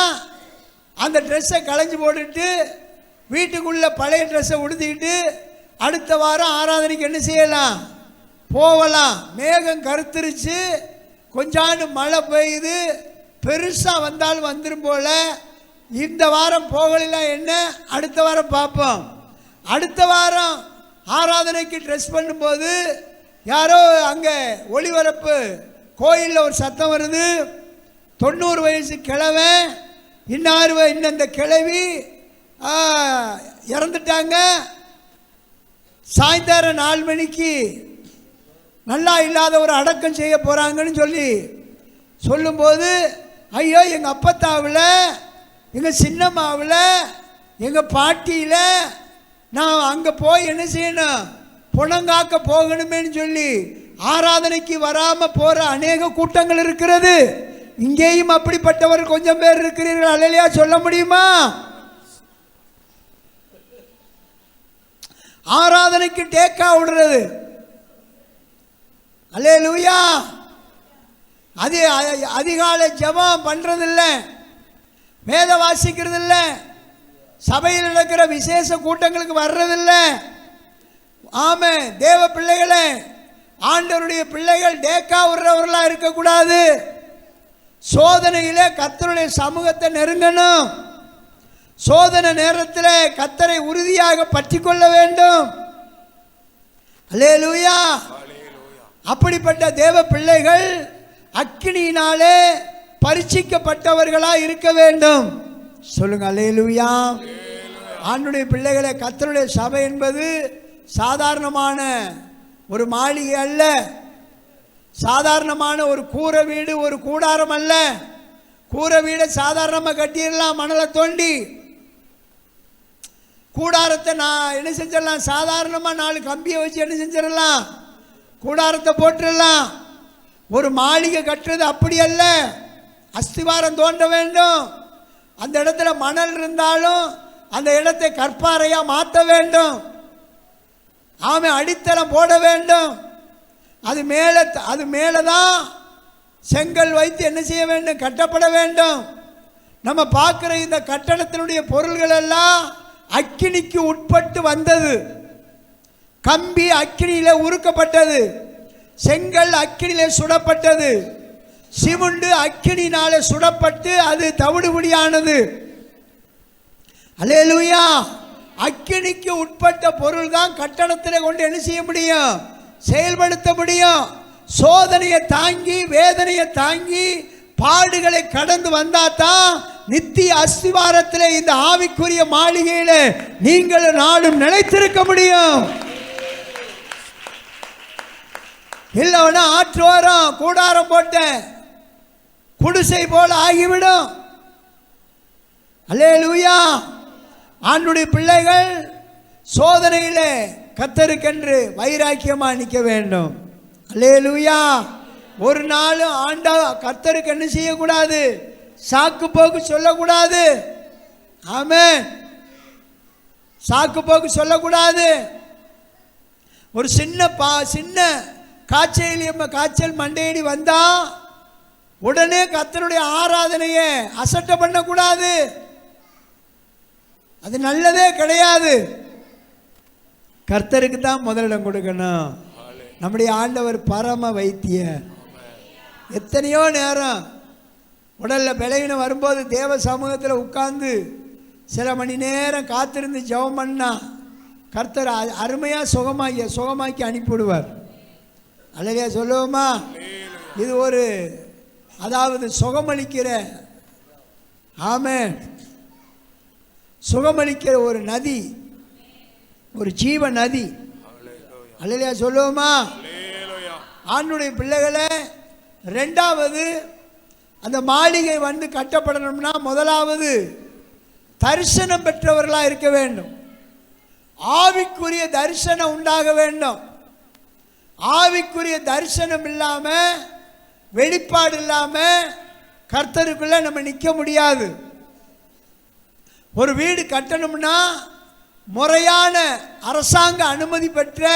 அந்த ட்ரெஸ்ஸை களைஞ்சி போட்டுட்டு வீட்டுக்குள்ளே பழைய ட்ரெஸ்ஸை உடுத்திக்கிட்டு அடுத்த வாரம் ஆராதனைக்கு என்ன செய்யலாம்? போகலாம். மேகம் கருத்துருச்சு, கொஞ்சாண்டு மழை பெய்யுது, பெருசாக வந்தாலும் வந்துடும் போல, இந்த வாரம் போகலாம், என்ன அடுத்த வாரம் பார்ப்போம். அடுத்த வாரம் ஆராதனைக்கு ட்ரெஸ் பண்ணும்போது யாரோ அங்கே ஒளிபரப்பு கோயிலில் ஒரு சத்தம் வருது, 90 வயசு கிழவன் இந்த கிழவி இறந்துட்டாங்க, சாயந்தரம் 4 மணிக்கு நல்லா இல்லாத ஒரு அடக்கம் செய்ய போகிறாங்கன்னு சொல்லும்போது, ஐயோ எங்கள் அப்பத்தாவில், எங்கள் சின்னம்மாவில், எங்கள் பாட்டியில் நான் அங்கே போய் என்ன செய்யணும்? புணங்காக்க போகணுமேன்னு சொல்லி ஆராதனைக்கு வராமல் போகிற அநேக கூட்டங்கள் இருக்கிறது. இங்கேயும் அப்படிப்பட்டவர் கொஞ்சம் பேர் இருக்கிறீர்கள். அல்லேலூயா சொல்ல முடியுமா? ஆராதனைக்கு டேக்கா விடுறது. அல்லேலூயா. அது அதிகாலை ஜெபம் பண்றதில்ல, வேத வாசிக்கிறது இல்லை, சபையில் நடக்கிற விசேஷ கூட்டங்களுக்கு வர்றதில்ல. ஆமே, தேவ பிள்ளைகளே, ஆண்டவருடைய பிள்ளைகள் டேக்கா விடுறவர்களா இருக்கக்கூடாது. சோதனையிலே கர்த்தருடைய சமூகத்தை நெருங்கணும். சோதனை நேரத்தில் கர்த்தரை உறுதியாக பற்றி கொள்ள வேண்டும். அல்லேலூயா. அப்படிப்பட்ட தேவ பிள்ளைகள் அக்கினியினாலே பரீட்சிக்கப்பட்டவர்களாக இருக்க வேண்டும். சொல்லுங்க அல்லேலூயா. ஆண்டவருடைய பிள்ளைகளே, கர்த்தருடைய சபை என்பது சாதாரணமான ஒரு மாளிகை அல்ல, சாதாரணமான ஒரு கூரை வீடு, ஒரு கூடாரம் அல்ல. கூரை வீடை சாதாரணமாக கட்டிடலாம், மணலை தோண்டி. கூடாரத்தை நான் என்ன செஞ்சிடலாம், சாதாரணமாக 4 கம்பியை வச்சு என்ன செஞ்சிடலாம், கூடாரத்தை போட்டுடலாம். ஒரு மாளிகை கட்டுறது அப்படி அல்ல. அஸ்திவாரம் தோண்ட வேண்டும். அந்த இடத்துல மணல் இருந்தாலும் அந்த இடத்தை கற்பாறையாக மாற்ற வேண்டும். ஆமாம், அடித்தளம் போட வேண்டும். அது மேலே தான் செங்கல் வைத்து என்ன செய்ய வேண்டும், கட்டப்பட வேண்டும். நம்ம பார்க்குற இந்த கட்டடத்தினுடைய பொருள்கள் எல்லாம் அக்கினிக்கு உட்பட்டு வந்தது. கம்பி அக்கினியில உருக்கப்பட்டது, செங்கல் அக்கினியிலே சுடப்பட்டது, சிமுண்டு அக்கினினாலே சுடப்பட்டு அது தவிடுபடியானது. அல்லேலூயா. அக்கினிக்கு உட்பட்ட பொருள் தான் கட்டடத்தில் கொண்டு என்ன செய்ய முடியும், செயல்படுத்த முடியும். சோதனையை தாங்கி, வேதனையை தாங்கி, பாடுகளை கடந்து வந்தாதான் நித்திய அஸ்திவாரத்தில் இந்த ஆவிக்குரிய மாளிகையில் நீங்கள் நாடும் நிலைத்திருக்க முடியும். இல்லைன்னா ஆற்றோரம் கூடாரம் போட்ட குடிசை போல ஆகிவிடும். அல்லேலூயா. ஆண்டுடைய பிள்ளைகள் சோதனையிலே கர்த்தருக்கென்று வைராக்கியமாக நிற்க வேண்டும். அல்லேலூயா. ஒரு நாள் ஆண்டா கர்த்தருக்கு என்ன செய்யக்கூடாது, சாக்கு போக்கு சொல்லக்கூடாது. ஆமென். சாக்கு போக்கு சொல்லக்கூடாது. ஒரு சின்ன காய்ச்சல் மண்டையடி வந்தா உடனே கர்த்தருடைய ஆராதனையை அசட்டை பண்ணக்கூடாது. அது நல்லதே கிடையாது. கர்த்தருக்கு தான் முதலிடம் கொடுக்கணும். நம்முடைய ஆண்டவர் பரம வைத்தியர். எத்தனையோ நேரம் உடலில் பலவீனம் வரும்போது தேவ சமூகத்தில் உட்கார்ந்து சில மணி நேரம் காத்திருந்து ஜெபம் பண்ணா கர்த்தர் அருமையாக சுகமாக்கி அனுப்பிவிடுவார். அல்லையா சொல்லுவோமா? இது ஒரு அதாவது சுகமளிக்கிற, ஆமென், சுகமளிக்கிற ஒரு நதி, ஒரு ஜீவ நதி. அல்லையா சொல்லுவோமா? ஆண்டுடைய பிள்ளைகளை, ரெண்டாவது அந்த மாளிகை வந்து கட்டப்படணும்னா முதலாவது தரிசனம் பெற்றவர்களாக இருக்க வேண்டும். ஆவிக்குரிய தரிசனம் உண்டாக வேண்டும். ஆவிக்குரிய தரிசனம் இல்லாமல், வெளிப்பாடு இல்லாமல் கர்த்தருக்குள்ள நம்ம நிற்க முடியாது. ஒரு வீடு கட்டணும்னா முறையான அரசாங்க அனுமதி பெற்ற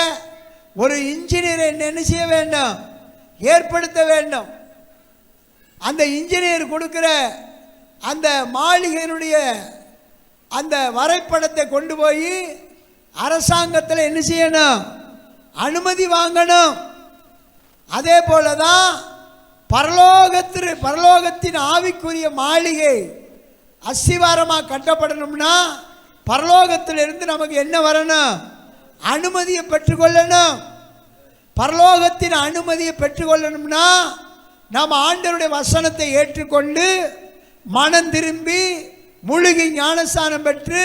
ஒரு இன்ஜினியரை என்ன செய்ய வேண்டும், ஏற்படுத்த வேண்டும். அந்த இன்ஜினியர் கொடுக்கிற அந்த மாளிகையினுடைய அந்த வரைபடத்தை கொண்டு போய் அரசாங்கத்தில் என்ன செய்யணும், அனுமதி வாங்கணும். அதே போல தான் பரலோகத்தின் ஆவிக்குரிய மாளிகை அஸ்திவாரமாக கட்டப்படணும்னா பரலோகத்திலிருந்து நமக்கு என்ன வரணும், அனுமதியை பெற்றுக்கொள்ளணும். பரலோகத்தின் அனுமதியை பெற்றுக்கொள்ளணும்னா நாம் ஆண்டவருடைய வசனத்தை ஏற்றுக்கொண்டு மனம் திரும்பி முழுகி ஞானஸ்தானம் பெற்று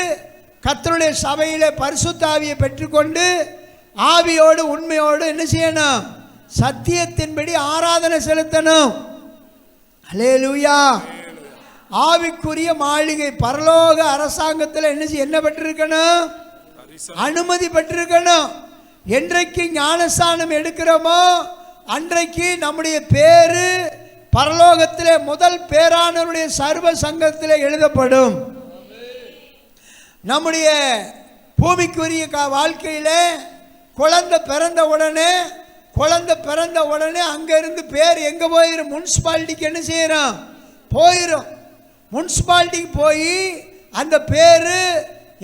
கர்த்தருடைய சபையிலே பரிசுத்த ஆவியை பெற்றுக்கொண்டு ஆவியோடு உண்மையோடு என்ன செய்யணும், சத்தியத்தின்படி ஆராதனை செலுத்தணும். அல்லேலூயா. ஆவிக்குரிய மாளிகை பரலோக அரசாங்கத்தில் என்ன பெற்றிருக்கணும், அனுமதி பெற்றிருக்கணும். என்றைக்கு ஞானஸ்தானம் எடுக்கிறோமோ அன்றைக்கு நம்முடைய பேரு பரலோகத்திலே முதல் பேரானவருடைய சர்வ சங்கத்திலே எழுதப்படும். நம்முடைய பூமிக்குரிய வாழ்க்கையிலே குழந்தை பிறந்த உடனே அங்கிருந்து பேர் எங்க போயிரும், முனிசிபாலிட்டிக்கு என்ன செய்யறோம், போயிரும். முனிசிபாலிட்டிக்கு போய் அந்த பேரு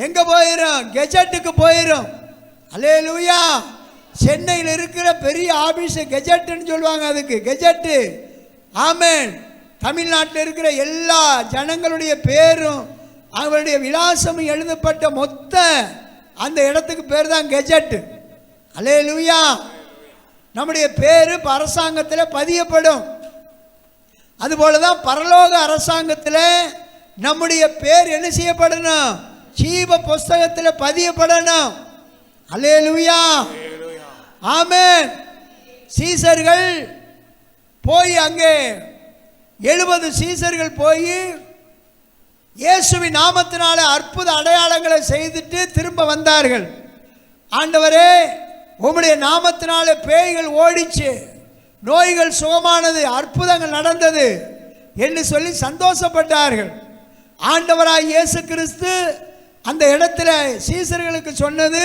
எங்க போயிரும், கெஜெட்டுக்கு போயிரும். அல்லேலூயா. சென்னையில் இருக்கிற பெரிய ஆபீஸ் கெஜெட்டுன்னு சொல்லுவாங்க, அதுக்கு கெஜெட்டு. ஆமென். தமிழ்நாட்டில் இருக்கிற எல்லா ஜனங்களுடைய பேரும் அவங்களுடைய விலாசமும் எழுதப்பட்ட மொத்த அந்த இடத்துக்கு பேர் தான் கெஜெட்டு. அல்லேலூயா. நம்முடைய பேரு அரசாங்கத்தில் பதியப்படும். அதுபோல தான் பரலோக அரசாங்கத்தில் நம்முடைய பேர் என்ன செய்யப்படணும்? ஜீவ புஸ்தகத்தில் பதியப்படணும். அல்லேலூயா, ஆமென். சீசர்கள் போய் அங்கே 70 சீசர்கள் போய் இயேசுவின் நாமத்தினால அற்புத அடையாளங்களை செய்துட்டு திரும்ப வந்தார்கள். ஆண்டவரே, உம்முடைய நாமத்தினால பேய்கள் ஓடிச்சு, நோய்கள் சுகமானது, அற்புதங்கள் நடந்தது என்று சொல்லி சந்தோஷப்பட்டார்கள். ஆண்டவராய் இயேசு கிறிஸ்து அந்த இடத்துல சீசர்களுக்கு சொன்னது,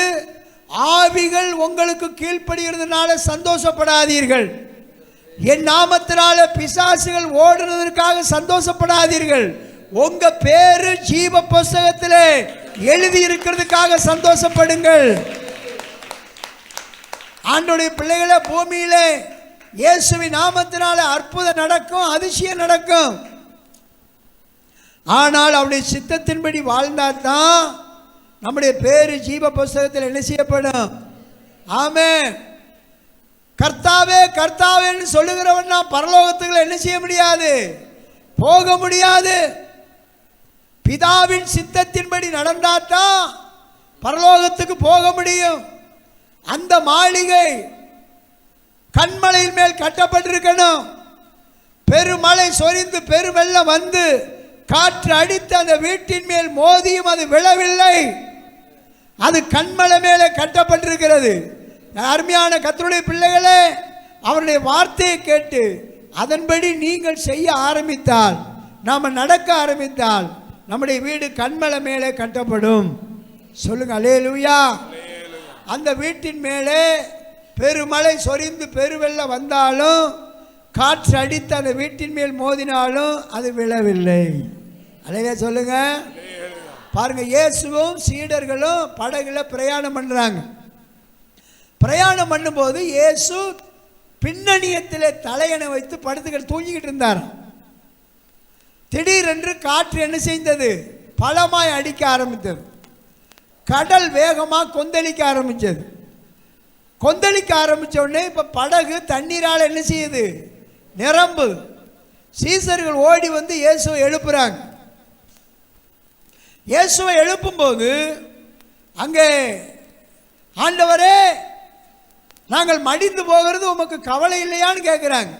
ஆவிகள் உங்களுக்கு கீழ்ப்படுகிறதுனால சந்தோஷப்படாதீர்கள், என் நாமத்தினால பிசாசுகள் ஓடுறதற்காக சந்தோஷப்படாதீர்கள், உங்க பேரு ஜீவ புஸ்தகத்திலே எழுதி இருக்கிறதுக்காக சந்தோஷப்படுங்கள். ஆண்டவருடைய பிள்ளைகளை, பூமியிலே இயேசுவின் நாமத்தினால அற்புதம் நடக்கும், அதிசயம் நடக்கும். ஆனால் அவருடைய சித்தத்தின்படி வாழ்ந்தால்தான் நம்முடைய பேரு ஜீவ புஸ்தகத்தில் என்ன செய்யப்படும்? ஆமென். கர்த்தாவே கர்த்தாவேன்னு சொல்லுகிறவன் நான் பரலோகத்துக்குள்ள என்ன செய்ய முடியாது? போக முடியாது. பிதாவின் சித்தத்தின்படி நடந்தால்தான் பரலோகத்துக்கு போக முடியும். அந்த மாளிகை கண்மலையின் மேல் கட்டப்பட்டிருக்கணும். பெருமழை சொரிந்து பெருவெள்ளம் வந்து காற்று அடித்து அந்த வீட்டின் மேல் மோதியும் அது விழவில்லை. அது கண்மலை மேலே கட்டப்பட்டிருக்கிறது. அருமையான கர்த்தருடைய பிள்ளைகளே, அவருடைய வார்த்தையை கேட்டு அதன்படி நீங்கள் செய்ய ஆரம்பித்தால், நாம் நடக்க ஆரம்பித்தால், நம்முடைய வீடு கண்மலை மேலே கட்டப்படும். சொல்லுங்க அல்லேலூயா. அந்த வீட்டின் மேலே பெருமழை சொரிந்து பெருவெள்ளம் வந்தாலும், காற்று அடித்து அந்த வீட்டின் மேல் மோதினாலும் அது விழவில்லை. அல்லேலூயா சொல்லுங்க. பாருங்க, இயேசுவும் சீடர்களும் படகுல பிரயாணம் பண்றாங்க. பிரயாணம் பண்ணும்போது இயேசு பின்னணியத்திலே தலையணை வைத்து படுத்துக்கிட்டு தூங்கிக்கிட்டு இருந்தார். திடீரென்று காற்று என்ன செய்தது? பலமாய் அடிக்க ஆரம்பித்தது. கடல் வேகமாக கொந்தளிக்க ஆரம்பிச்சது. கொந்தளிக்க ஆரம்பிச்ச உடனே இப்ப படகு தண்ணீரால் என்ன செய்யுது? நிரம்பு. சீசர்கள் ஓடி வந்து இயேசுவை எழுப்புறாங்க. இயேசுவை எழுப்பும்போது அங்கே, ஆண்டவரே, நாங்கள் மடிந்து போகிறது உமக்கு கவலை இல்லையான்னு கேட்குறாங்க.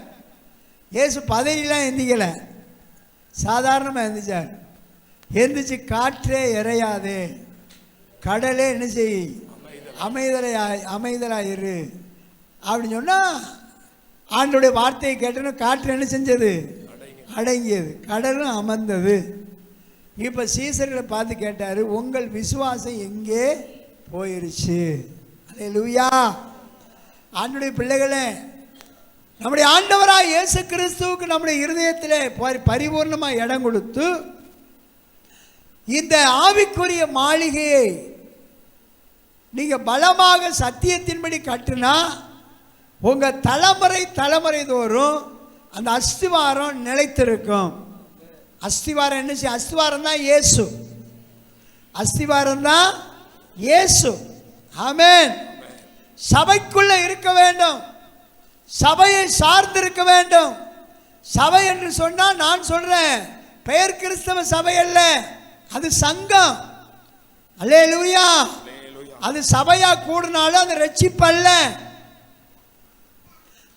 இயேசு பதவியெல்லாம் எந்திக்கல, சாதாரணமாக எந்திரிச்சார். எந்திரிச்சு, காற்றே இறையாதே, கடலே என்ன செய், அமைதலாயிரு அப்படின்னு சொன்னால், ஆண்டோடைய வார்த்தையை கேட்டோன்னா காற்று என்ன செஞ்சது? அடங்கியது, கடலும் அமர்ந்தது. இப்போ சீசர்களை பார்த்து கேட்டார், உங்கள் விசுவாசம் எங்கே போயிருச்சு? அல்லேலூயா. ஆண்டவருடைய பிள்ளைகளே, நம்முடைய ஆண்டவராய் இயேசு கிறிஸ்துவுக்கு நம்முடைய இருதயத்திலே பரிபூர்ணமாக இடம் கொடுத்து இந்த ஆவிக்குரிய மாளிகையை நீங்க பலமாக சத்தியத்தின்படி கட்டுனா, உங்க தலைமுறை தோறும் அந்த அஸ்திவாரம் நிலைத்திருக்கும். அஸ்திவாரம் என்ன செய்ய? அஸ்திவாரம் தான் இயேசு. அஸ்திவாரம் தான் இயேசு. ஆமென். சபைக்குள்ள இருக்க வேண்டும், சபையை சார்ந்து இருக்க வேண்டும். சபை என்று சொன்னால் நான் சொல்றேன், பெயர் கிறிஸ்தவ சபை அல்ல, அது சங்கம். அல்லேலூயா. அது சபையா கூடினாலும் அது ரட்சிப்பல்ல.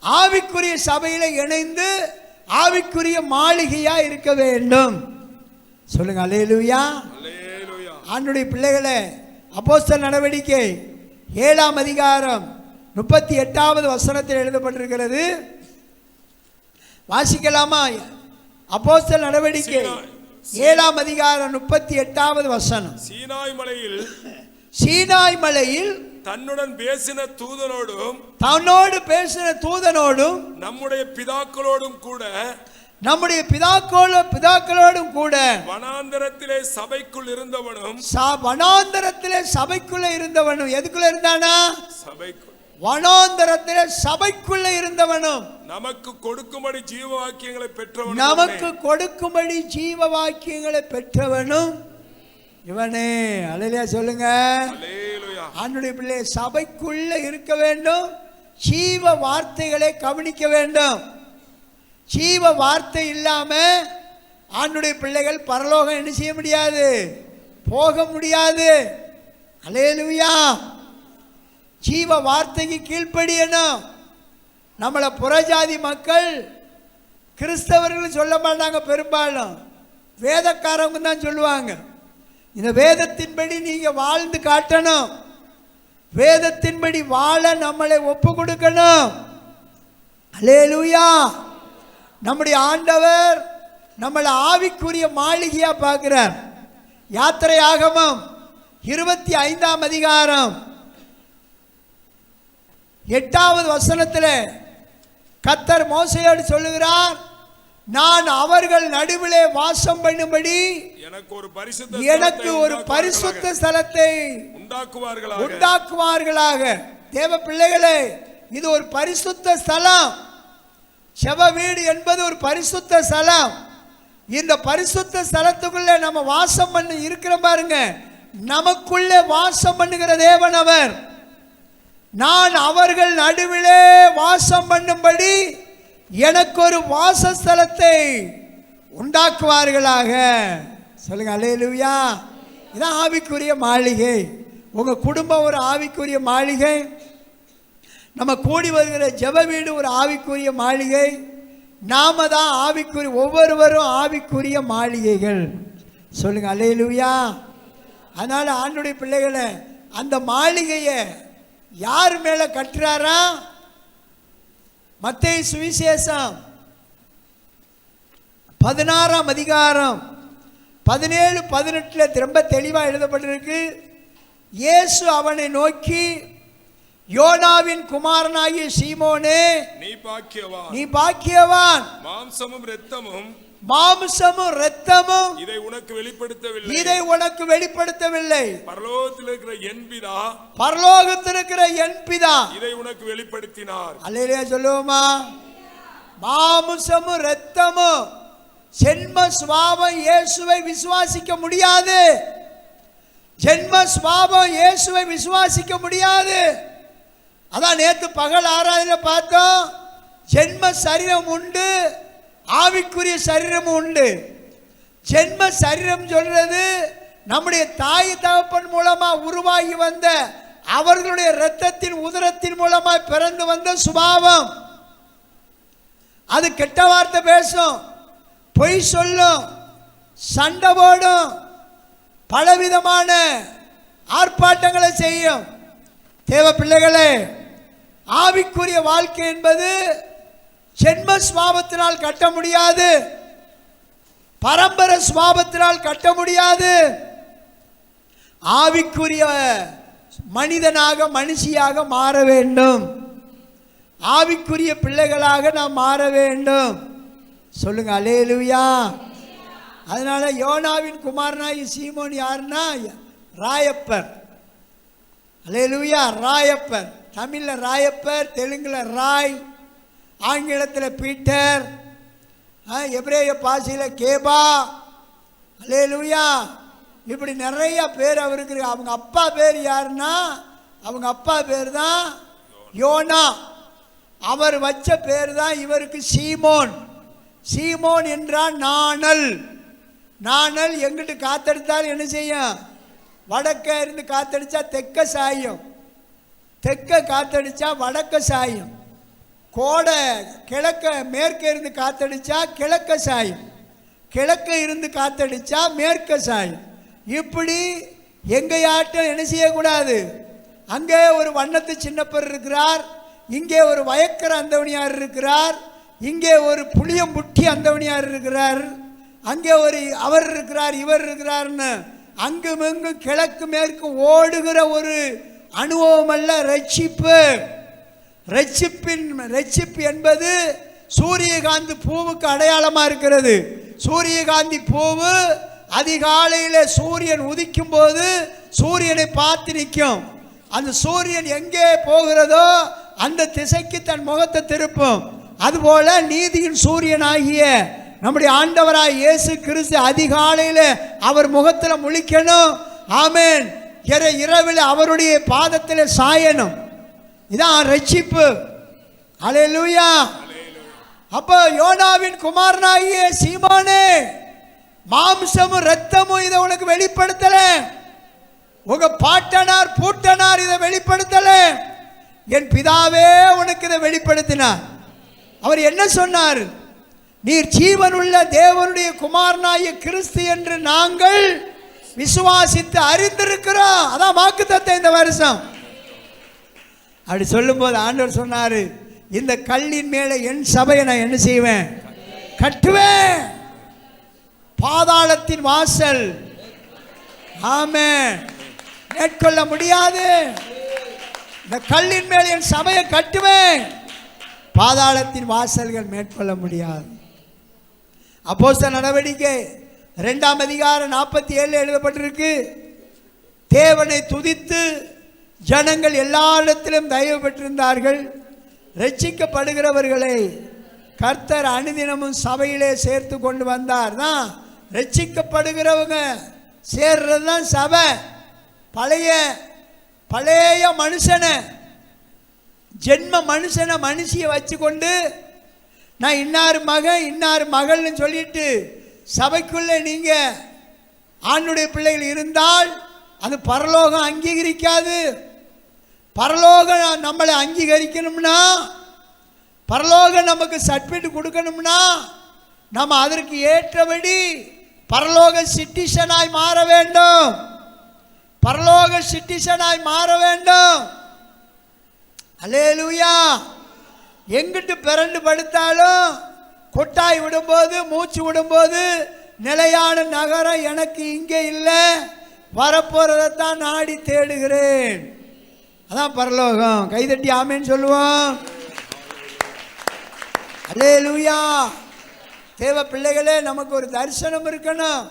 ஆவிக்குரிய சபையில இணைந்து ஆவிக்குரிய மாளிகையா இருக்க வேண்டும். சொல்லுங்க அல்லேலூயா. ஆண்டவருடைய பிள்ளைகளே, அப்போஸ்தலர் நடவடிக்கை 7ஆம் அதிகாரம் 38வது வசனத்தில் எழுதப்பட்டிருக்கிறது. வாசிக்கலாமா? அப்போஸ்தலர் நடவடிக்கை 7ஆம் அதிகாரம் 38வது வசனம். சீனாய் மலையில் தன்னுடன் பேசின தூதனோடும் நம்முடைய பிதாக்களோடும் கூட வனாந்தரத்திலே சபைக்குள் இருந்தவனும் எதுக்குள்ள இருந்தானா? வனாந்தரத்திலே சபைக்குள்ள இருந்தவனும் நமக்கு கொடுக்கும்படி ஜீவ வாக்கியங்களை பெற்றவனும் இவனே. அல்லேலூயா சொல்லுங்க. ஆண்டவருடைய பிள்ளை சபைக்குள்ள இருக்க வேண்டும், ஜீவ வார்த்தைகளை கவனிக்க வேண்டும். ஜீவ வார்த்தை இல்லாம ஆண்டுடைய பிள்ளைகள் பரலோகம் என்ன செய்ய முடியாது, போக முடியாது. அல்லேலூயா. ஜீவ வார்த்தைக்கு கீழ்ப்படியணும். நம்மளை புறஜாதி மக்கள் கிறிஸ்தவர்கள் சொல்ல மாட்டாங்க, பெரும்பாலும் வேதக்காரங்க தான் சொல்லுவாங்க. இந்த வேதத்தின்படி நீங்க வாழ்ந்து காட்டணும், வேதத்தின்படி வாழ நம்மளை ஒப்பு கொடுக்கணும். அல்லேலூயா. நம்முடைய ஆண்டவர் நம்மளை ஆவிக்குரிய மாளிகையா பார்க்கிறார். யாத்திரையாகமம் 25ஆம் அதிகாரம் 8வது வசனத்தில் கர்த்தர் மோசேயோடு சொல்லுகிறார், நான் அவர்கள் நடுவிலே வாசம் பண்ணும்படி எனக்கு ஒரு பரிசுத்த ஸ்தலத்தை உண்டாக்குவார்களாக. தேவ பிள்ளைகளே, இது ஒரு பரிசுத்த ஸ்தலம். செப வீடு என்பது ஒரு பரிசுத்த ஸ்தலம். இந்த பரிசுத்த ஸ்தலத்துக்குள்ளே நம்ம வாசம் பண்ணி இருக்கிற பாருங்க, நமக்குள்ளே வாசம் பண்ணுகிற தேவன் அவர். நான் அவர்கள் நடுவிலே வாசம் பண்ணும்படி எனக்கு ஒரு வாசஸ்தலத்தை உண்டாக்குவார்களாக. சொல்லுங்க அல்லேலூயா. இதான் ஆவிக்குரிய மாளிகை. உங்க குடும்பம் ஒரு ஆவிக்குரிய மாளிகை. நம்ம கூடி வருகிற ஜெப வீடு ஒரு ஆவிக்குரிய மாளிகை. நாம தான் ஆவிக்குரிய, ஒவ்வொருவரும் ஆவிக்குரிய மாளிகைகள். சொல்லுங்க அல்லேலூயா. அதனால ஆண்டுடைய பிள்ளைகளை அந்த மாளிகையை யார் மேல கட்டுறாரா? மத்தேயு சுவிசேஷம் 16ஆம் அதிகாரம் 17-18 ரொம்ப தெளிவாக எழுதப்பட்டிருக்கு. இயேசு அவனை நோக்கி, யோனாவின் குமாரனாகிய சீமோனே, நீ பாக்கியவான். மாம்சமும் இரத்தமும் இதை உனக்கு வெளிப்படுத்தவில்லை. பரலோகத்தில் இருக்கிற என் பிதா இதை உனக்கு வெளிப்படுத்தினார். அல்லேலூயா சொல்லுவோமா? மாம்சமும் இரத்தமும் ஜென்ம சுபாவம் இயேசுவை விசுவாசிக்க முடியாது. ஜென்ம சுபாவம் இயேசுவை விசுவாசிக்க முடியாது. அதான் நேற்று பகல் ஆராதனை பார்த்தோம். ஜென்ம சரீரம் உண்டு, ஆவிக்குரிய சரீரம் உண்டு. ஜென்ம சரீரம் சொல்றது நம்முடைய தாய் தகப்பன் மூலமா உருவாகி வந்த, அவர்களுடைய இரத்தத்தின் உதரத்தின் மூலமா பிறந்து வந்த சுபாவம். அது கெட்ட வார்த்தை பேசும், பொய் சொல்லும், சண்டை போடும், பலவிதமான ஆர்ப்பாட்டங்களை செய்யும். தேவ பிள்ளைகளே, ஆவிக்குரிய வாழ்க்கை என்பது ஜென்ம சுபாவத்தினால் கட்ட முடியாது, பரம்பரை சுபாவத்தினால் கட்ட முடியாது. ஆவிக்குரிய மனிதனாக, மனுஷியாக மாற வேண்டும். ஆவிக்குரிய பிள்ளைகளாக நாம் மாற வேண்டும். சொல்லுங்க அல்லேலூயா. அதனால யோனாவின் குமாரனாகிய சீமோன் யாருன்னா ராயப்பர். அல்லேலூயா. ராயப்பர், தமிழில் ராயப்பர், தெலுங்கில் ராய், ஆங்கிலத்தில் பீட்டர், எபிரேய பாஷையில் கேபா. அல்லேலூயா. இப்படி நிறைய பேர் அவருக்கு. அவங்க அப்பா பேர் யாருன்னா, அவங்க அப்பா பேர் தான் யோனா. அவர் வச்ச பேர் தான் இவருக்கு சீமோன். சீமோன் என்றால் நாணல். நாணல் எங்கிட்டு காத்தடித்தால் என்ன செய்யும்? வடக்க இருந்து காத்தடிச்சா தெற்க சாயும், தெற்க காத்தடிச்சா வடக்க சாயும். கோடை கிழக்க மேற்க இருந்து காத்தடிச்சா கிழக்க சாயும், கிழக்க இருந்து காத்தடிச்சா மேற்க சாயும். இப்படி எங்கேயாட்டும் என்ன செய்யக்கூடாது. அங்கே ஒரு வண்ணத்து சின்னப்பர் இருக்கிறார், இங்கே ஒரு வயக்கர அந்தவணியார் இருக்கிறார், இங்கே ஒரு புளியம்புட்டி அந்தவணியார் இருக்கிறார், அங்கே ஒரு அவர் இருக்கிறார், இவர் இருக்கிறார்னு அங்கும் இங்கும் கிழக்கு மேற்கு ஓடுகிற ஒரு அனுபவம் அல்ல ரட்சிப்பு. ரட்சிப்பு என்பது சூரியகாந்தி பூவுக்கு அடையாளமா இருக்கிறது. சூரியகாந்தி பூவு அதிகாலையில் சூரியன் உதிக்கும் போது சூரியனை பார்த்து நிற்கும். அந்த சூரியன் எங்கே போகிறதோ அந்த திசைக்கு தன் முகத்தை திருப்பும். அதுபோல நீதியின் சூரியன் ஆகிய நம்முடைய ஆண்டவராய் இயேசு கிறிஸ்து அதிகாலையில் அவர் முகத்தில் முழிக்கணும். ஆமென். இரவில் அவருடைய பாதத்தில் சாயணும். இதான் ரட்சிப்பு. அல்லேலூயா. அப்போ யோனாவின் குமாரனாகிய சீமோனே, மாம்சமும் ரத்தமும் இதை உனக்கு வெளிப்படுத்தல, உங்க பாட்டனார் பூட்டனார் இதை வெளிப்படுத்தல, என் பிதாவே உனக்கு இதை வெளிப்படுத்தினார். அவர் என்ன சொன்னார்? நீர் ஜீவனுள்ள தேவனுடைய குமாரனாகிய கிறிஸ்து என்று நாங்கள் விசுவாசித்து அறிந்திருக்கிறோம். அதான் வாக்குத்தத்தம் இந்த வருஷம். அப்படி சொல்லும்போது ஆண்டவர் சொன்னாரு, இந்த கல்லின் மேலே என் சபையை நான் என்ன செய்வேன்? கட்டுவேன். பாதாளத்தின் வாசல் ஆமென் மேற்கொள்ள முடியாது. இந்த கல்லின் மேல் என் சபையை கட்டுவேன், பாதாளத்தின் வாசல்கள் மேற்கொள்ள முடியாது. அப்போஸ்தலர் நடவடிக்கை 2ஆம் அதிகாரம் 47 எழுதப்பட்டிருக்கு. தேவனை துதித்து ஜனங்கள் எல்லா இடத்திலும் தயவு பெற்றிருந்தார்கள். ரட்சிக்கப்படுகிறவர்களை கர்த்தர் அனுதினமும் சபையிலே சேர்த்து கொண்டு வந்தார். தான் ரட்சிக்கப்படுகிறவங்க சேர்றது தான் சபை. பழைய மனுஷனை, ஜென்ம மனுஷனை, மனுஷியை வச்சு கொண்டு நான் இன்னார் மகன் இன்னார் மகள்னு சொல்லிட்டு சபைக்குள்ளே நீங்க ஆணுடைய பிள்ளைகள் இருந்தால் அது பரலோகம் அங்கீகரிக்காது. பரலோகம் நம்மளை அங்கீகரிக்கணும்னா, பரலோகம் நமக்கு சர்டிஃபிகேட் கொடுக்கணும்னா நம்ம அதற்கு ஏற்றபடி பரலோக சிட்டிசனாய் மாற வேண்டும். பரலோக சிட்டிசனாய் மாற வேண்டும். அல்லேலூயா. எங்கிட்டு பிறண்டு படுத்தாலும் கொட்டாய் விடும்போது, மூச்சு விடும்போது, நிலையான நகரம் எனக்கு இங்கே இல்லை, வரப்போறதைத்தான் நாடி தேடுகிறேன். அதான் பரலோகம். கைதட்டி ஆமேன்னு சொல்லுவோம். அல்லேலூயா. தேவ பிள்ளைகளே, நமக்கு ஒரு தரிசனம் இருக்கணும்.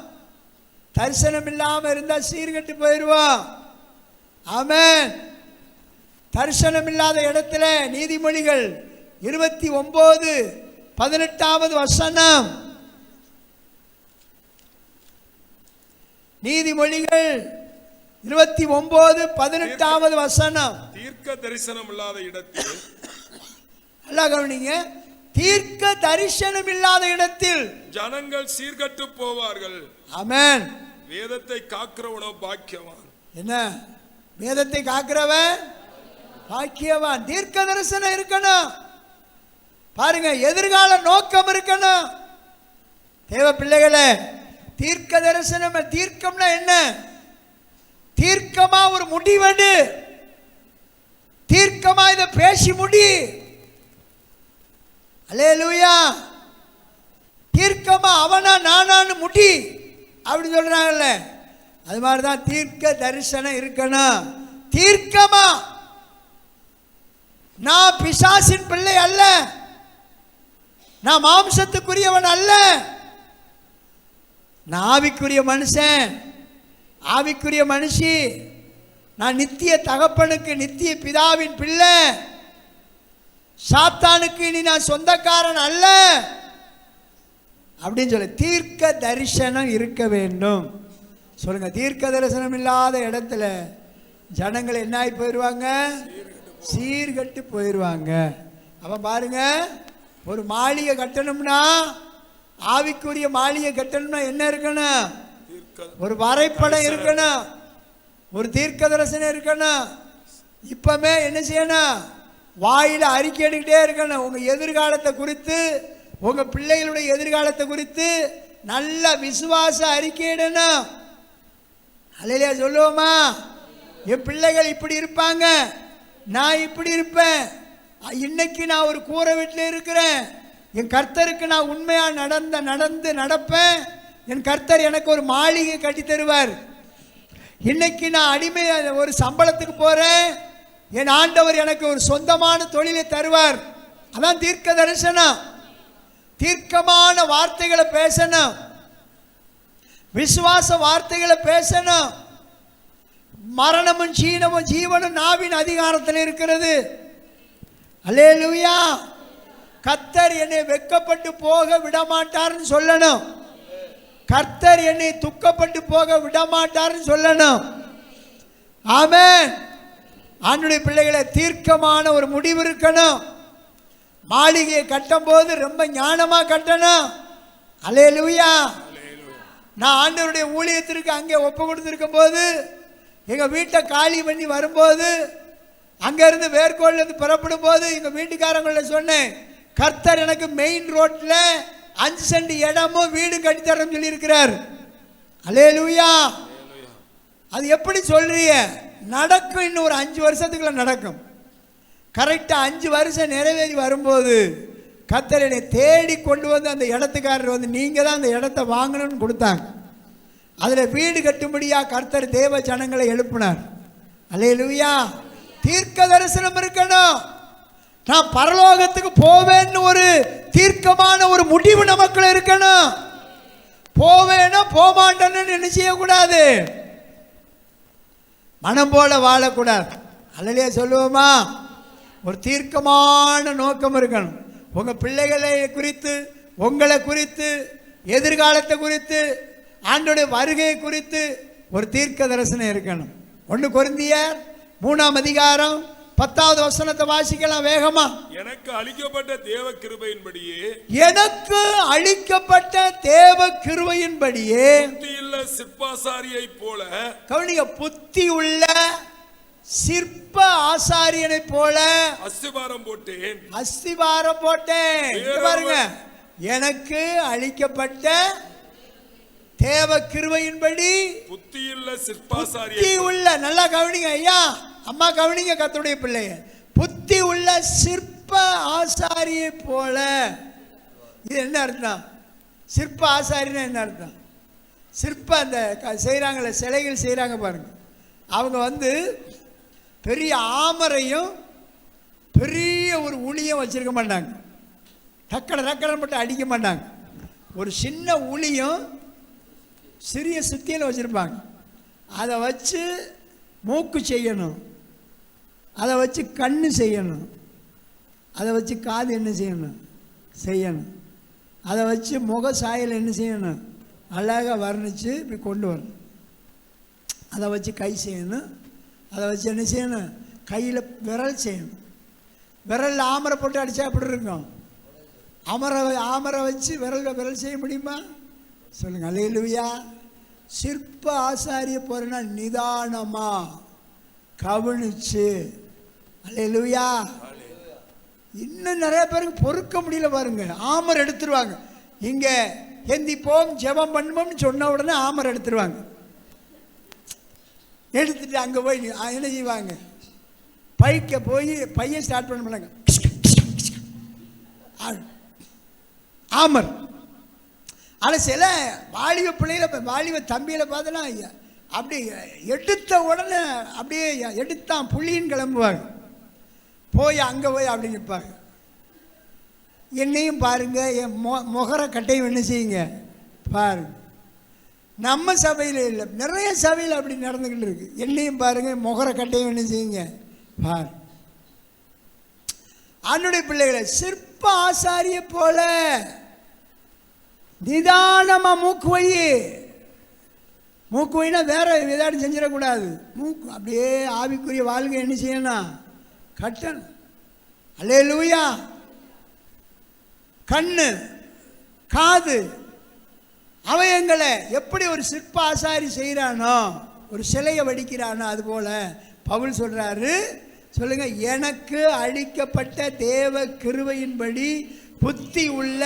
தரிசனம் இல்லாமல் இருந்தால் சீர்கட்டு போயிடுவோம். ஆமென். தரிசனம் இல்லாத இடத்துல நீதிமொழிகள் 29:18 வசனம். நீதிமொழிகள் 29:18 வசனம். தீர்க்க தரிசனம் இல்லாத இடத்தில், நல்லா கவனிங்க, தீர்க்க தரிசனம் இல்லாத இடத்தில் ஜனங்கள் சீர்கட்டு போவார்கள். ஆமென். வேதத்தை காக்கிறவனோ பாக்கியவான். என்ன? வேதத்தை காக்கிறவன் பாக்கியவான். தீர்க்க தரிசனம் இருக்கணும். பாருங்க, எதிர்கால நோக்கம் இருக்கணும். தேவ பிள்ளைகளே, தீர்க்க தரிசனம், தீர்க்கம்னா என்ன? தீர்க்கமா ஒரு முடிவெடு, தீர்க்கமா இதை பேசி முடி. அல்லேலூயா. தீர்க்கமா அவனா நானான்னு முடி அப்படி சொல்றாங்கல்ல, அது மாதிரிதான் தீர்க்க தரிசனம் இருக்கணும். தீர்க்கமா. நான் பிசாசின் பிள்ளை அல்ல, நான் மாம்சத்துக்குரியவன் அல்ல, நான் ஆவிக்குரிய மனுஷன், ஆவிக்குரிய மனுஷி. நான் நித்திய தகப்பனுக்கு, நித்திய பிதாவின் பிள்ளை. சாத்தானுக்கு இனி நான் சொந்தக்காரன் அல்ல அப்படின்னு சொல்லி தீர்க்க தரிசனம் இருக்க வேண்டும். சொல்லுங்க, தீர்க்க தரிசனம் இல்லாத இடத்துல ஜனங்கள் என்ன ஆகி போயிடுவாங்க? சீர்கட்டு போயிடுவாங்க. அப்ப பாருங்க, ஒரு மாளிகை கட்டணும்னா, ஆவிக்குரிய மாளிகை கட்டணும்னா என்ன இருக்கணும்? ஒரு வரைபடம் இருக்கணும், ஒரு தீர்க்க தரிசனம் இருக்கணும். இப்பமே என்ன செய்யணும்? வாயில அறிக்கை எடுக்கிட்டே இருக்கணும். உங்க எதிர்காலத்தை குறித்து, உங்க பிள்ளைகளுடைய எதிர்காலத்தை குறித்து நல்ல விசுவாச அறிக்கையிடணும். அல்லேலூயா சொல்லுவோமா? என் பிள்ளைகள் இப்படி இருப்பாங்க, நான் இப்படி இருப்பேன். இன்னைக்கு நான் ஒரு கூரை வீட்டில் இருக்கிறேன், என் கர்த்தருக்கு நான் உண்மையா நடப்பேன். என் கர்த்தர் எனக்கு ஒரு மாளிகை கட்டி தருவார். இன்னைக்கு நான் அடிமை ஒரு சம்பளத்துக்கு போறேன், என் ஆண்டவர் எனக்கு ஒரு சொந்தமான தொழிலை தருவார். அதான் தீர்க்க தரிசனம். தீர்க்கமான வார்த்தைகளை பேசணும், விசுவாச வார்த்தைகளை பேசணும். மரணமும் சீனமும் ஜீவனும் நாவின் அதிகாரத்தில் இருக்கிறது. அல்லேலூயா. கர்த்தர் என்னை வெட்கப்பட்டு போக விடமாட்டார்னு சொல்லணும். கர்த்தர் என்னை துக்கப்பட்டு போக விடமாட்டார்னு சொல்லணும். ஆமென். ஆண்டுடைய பிள்ளைகளை, தீர்க்கமான ஒரு முடிவு இருக்கணும். மாளிகையை கட்டும் போது ரொம்ப ஞானமா கட்டணும். அல்லேலூயா. நான் ஆண்டவருடைய ஊழியத்திற்கு அங்கே ஒப்பு கொடுத்துருக்கும் போது, எங்கள் வீட்டை காலி பண்ணி வரும்போது, அங்கேருந்து வேர்கோள்லேருந்து புறப்படும் போது எங்கள் வீட்டுக்காரங்கள சொன்னேன், கர்த்தர் எனக்கு மெயின் ரோட்டில் 5 சென்ட் இடமும் வீடு கட்டித்தரன்னு சொல்லியிருக்கிறார். அல்லேலூயா. அது எப்படி சொல்றீங்க? நடக்கும். இன்னும் ஒரு 5 வருஷத்துக்குள்ள நடக்கும். கரெக்டாக 5 வருஷம் நிறைவேறி வரும்போது கர்த்தர் என்னை தேடி கொண்டு வந்து அந்த இடத்துக்காரர் வந்து, நீங்கள் தான் அந்த இடத்த வாங்கணும்னு கொடுத்தாங்க. அதில் வீடு கட்டும்படியாக கர்த்தர் தேவ ஜனங்களை எழுப்பினார். அல்லேலூயா. தீர்க்க தரிசனம் இருக்கணும். நான் பரலோகத்துக்கு போவேன்னு ஒரு தீர்க்கமான ஒரு முடிவு நமக்குள்ள இருக்கணும். போவேனா போமாட்டேன்னு என்ன செய்யக்கூடாது? மனம் போல வாழக்கூடாது. அல்லையா சொல்லுவோமா? ஒரு தீர்க்கமான நோக்கம் இருக்கணும். உங்கள் பிள்ளைகளை குறித்து, உங்களை குறித்து, எதிர்காலத்தை குறித்து, ஆண்டோடைய வருகையை குறித்து ஒரு தீர்க்க தரிசனம் இருக்கணும். 1 கொரிந்தியர் 3ஆம் அதிகாரம் 10வது வசனத்தை வாசிக்கலாம் வேகமா. எனக்கு அளிக்கப்பட்ட தேவ கிருபையின்படியே, எனக்கு அளிக்கப்பட்ட தேவ கிருபையின்படியே புத்தியுள்ள சிற்பாசாரியை போல, கவனிங்க, புத்தி உள்ள சிற்ப ஆசாரியனை போல அஸ்திபாரம் போட்டேன். அஸ்திபாரம் போட்டேன். பாருங்க, எனக்கு அளிக்கப்பட்ட தேவ கிருபையின்படி புத்தியுள்ள சிற்பாசாரி, புத்தி உள்ள, நல்லா கவனிங்க ஐயா, அம்மா கவனிங்க, கர்த்தருடைய பிள்ளைய, புத்தி உள்ள சிற்ப ஆசாரியை போல. இது என்ன அர்த்தம்? சிற்ப ஆசாரின்னா என்ன அர்த்தம்? சிற்ப அந்த செய்கிறாங்களே, சிலைகள் செய்கிறாங்க பாருங்க, அவங்க வந்து பெரிய ஆமரையும் பெரிய ஒரு உளியும் வச்சிருக்க மாட்டாங்க. டக்கடை டக்கடை மட்டும் அடிக்க மாட்டாங்க. ஒரு சின்ன உளியும் சிறிய சுத்தியில் வச்சுருப்பாங்க. அதை வச்சு மூக்கு செய்யணும், அதை வச்சு கண்ணு செய்யணும், அதை வச்சு காது என்ன செய்யணும், அதை வச்சு முக சாயல் என்ன செய்யணும், அழகாக வர்ணித்து இப்படி கொண்டு வரணும். அதை வச்சு கை செய்யணும், அதை வச்சு என்ன செய்யணும், கையில் விரல் செய்யணும். விரலில் ஆமரை போட்டு அடித்தா அப்படி இருக்கும். ஆமரை வச்சு விரல் செய்ய முடியுமா? சொல்லுங்க. அல்லேலூயா. சிற்ப ஆசாரிய போறேன்னா நிதானமா கவனிச்சு. அல்லேலூயா. இன்னும் நிறைய பேருக்கு பொறுக்க முடியல பாருங்க. ஆமர் எடுத்துருவாங்க. இங்க எந்திப்போம் ஜெபம் பண்ணுவோம்னு சொன்ன உடனே ஆமர் எடுத்துருவாங்க. எடுத்துட்டு அங்கே போய் என்ன செய்வாங்க, பைக்க போய் பையன் ஸ்டார்ட் பண்ண மாட்டாங்க. ஆமர். ஆனால் சில வாலிப பிள்ளைகளை, வாலிப தம்பியில் பார்த்தோன்னா அப்படி எடுத்த உடனே அப்படியே எடுத்தான் புள்ளின்னு கிளம்புவாங்க. போய் அங்கே போய் அப்படி நிற்பாங்க. என்னையும் பாருங்க, என் முகர கட்டையும் என்ன செய்யுங்க பாருங்க. நம்ம சபையில் இல்லை, நிறைய சபையில் அப்படி நடந்துக்கிட்டு இருக்கு. என்னையும் பாருங்க, முகர கட்டையும் என்ன செய்யுங்க பாரு. ஆண்டவருடைய பிள்ளைகளை சிற்ப ஆசாரிய போல நிதானமா மூக்கு வைனா வேற ஏதாவது செஞ்சிடக்கூடாது. மூக்கு அப்படியே ஆவிக்குரிய வாழ்க்கை என்ன செய்யணும், கட்டணும். அல்லேலூயா. கண்ணு, காது, அவயங்களை எப்படி ஒரு சிற்ப ஆசாரி செய்கிறானோ, ஒரு சிலையை வடிக்கிறானோ, அதுபோல பவுல் சொல்றாரு, சொல்லுங்க, எனக்கு அளிக்கப்பட்ட தேவ கிருபையின்படி புத்தி உள்ள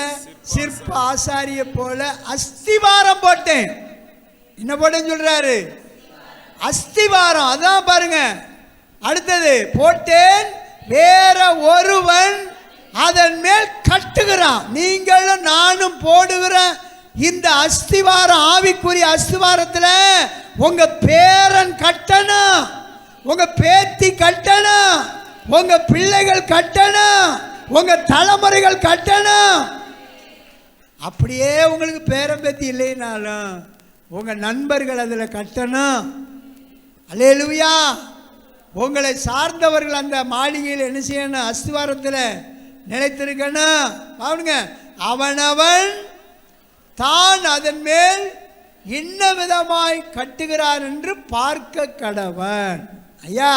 சிற்ப ஆசாரிய போல அஸ்திவாரம் போட்டேன். என்ன போட்டேன்னு சொல்றாரு? அஸ்திவாரம். அதான் பாருங்க. அடுத்தது, போட்டேன், வேற ஒருவன் அதன் மேல் கட்டுகிறான். நீங்களும் நானும் போடுகிற இந்த அஸ்திவாரம், ஆவிக்குரிய அஸ்திவாரத்தில் உங்க பேரன் கட்டணும், உங்க பேத்தி கட்டணும், உங்க பிள்ளைகள் கட்டணும், உங்க தலைமுறைகள் கட்டணும். அப்படியே உங்களுக்கு பேரன் பேத்தி இல்லைனாலும் உங்க நண்பர்கள் அதில் கட்டணும். அல்லேலூயா. உங்களை சார்ந்தவர்கள் அந்த மாளிகையில் என்ன செய்யணும், அஸ்திவாரத்தில் நிலைத்திருக்கணும். பாருங்க, அவனவன் தான் அதன் மேல் இன்ன விதமாய் கட்டுகிறார் என்று பார்க்க கடவன். ஐயா,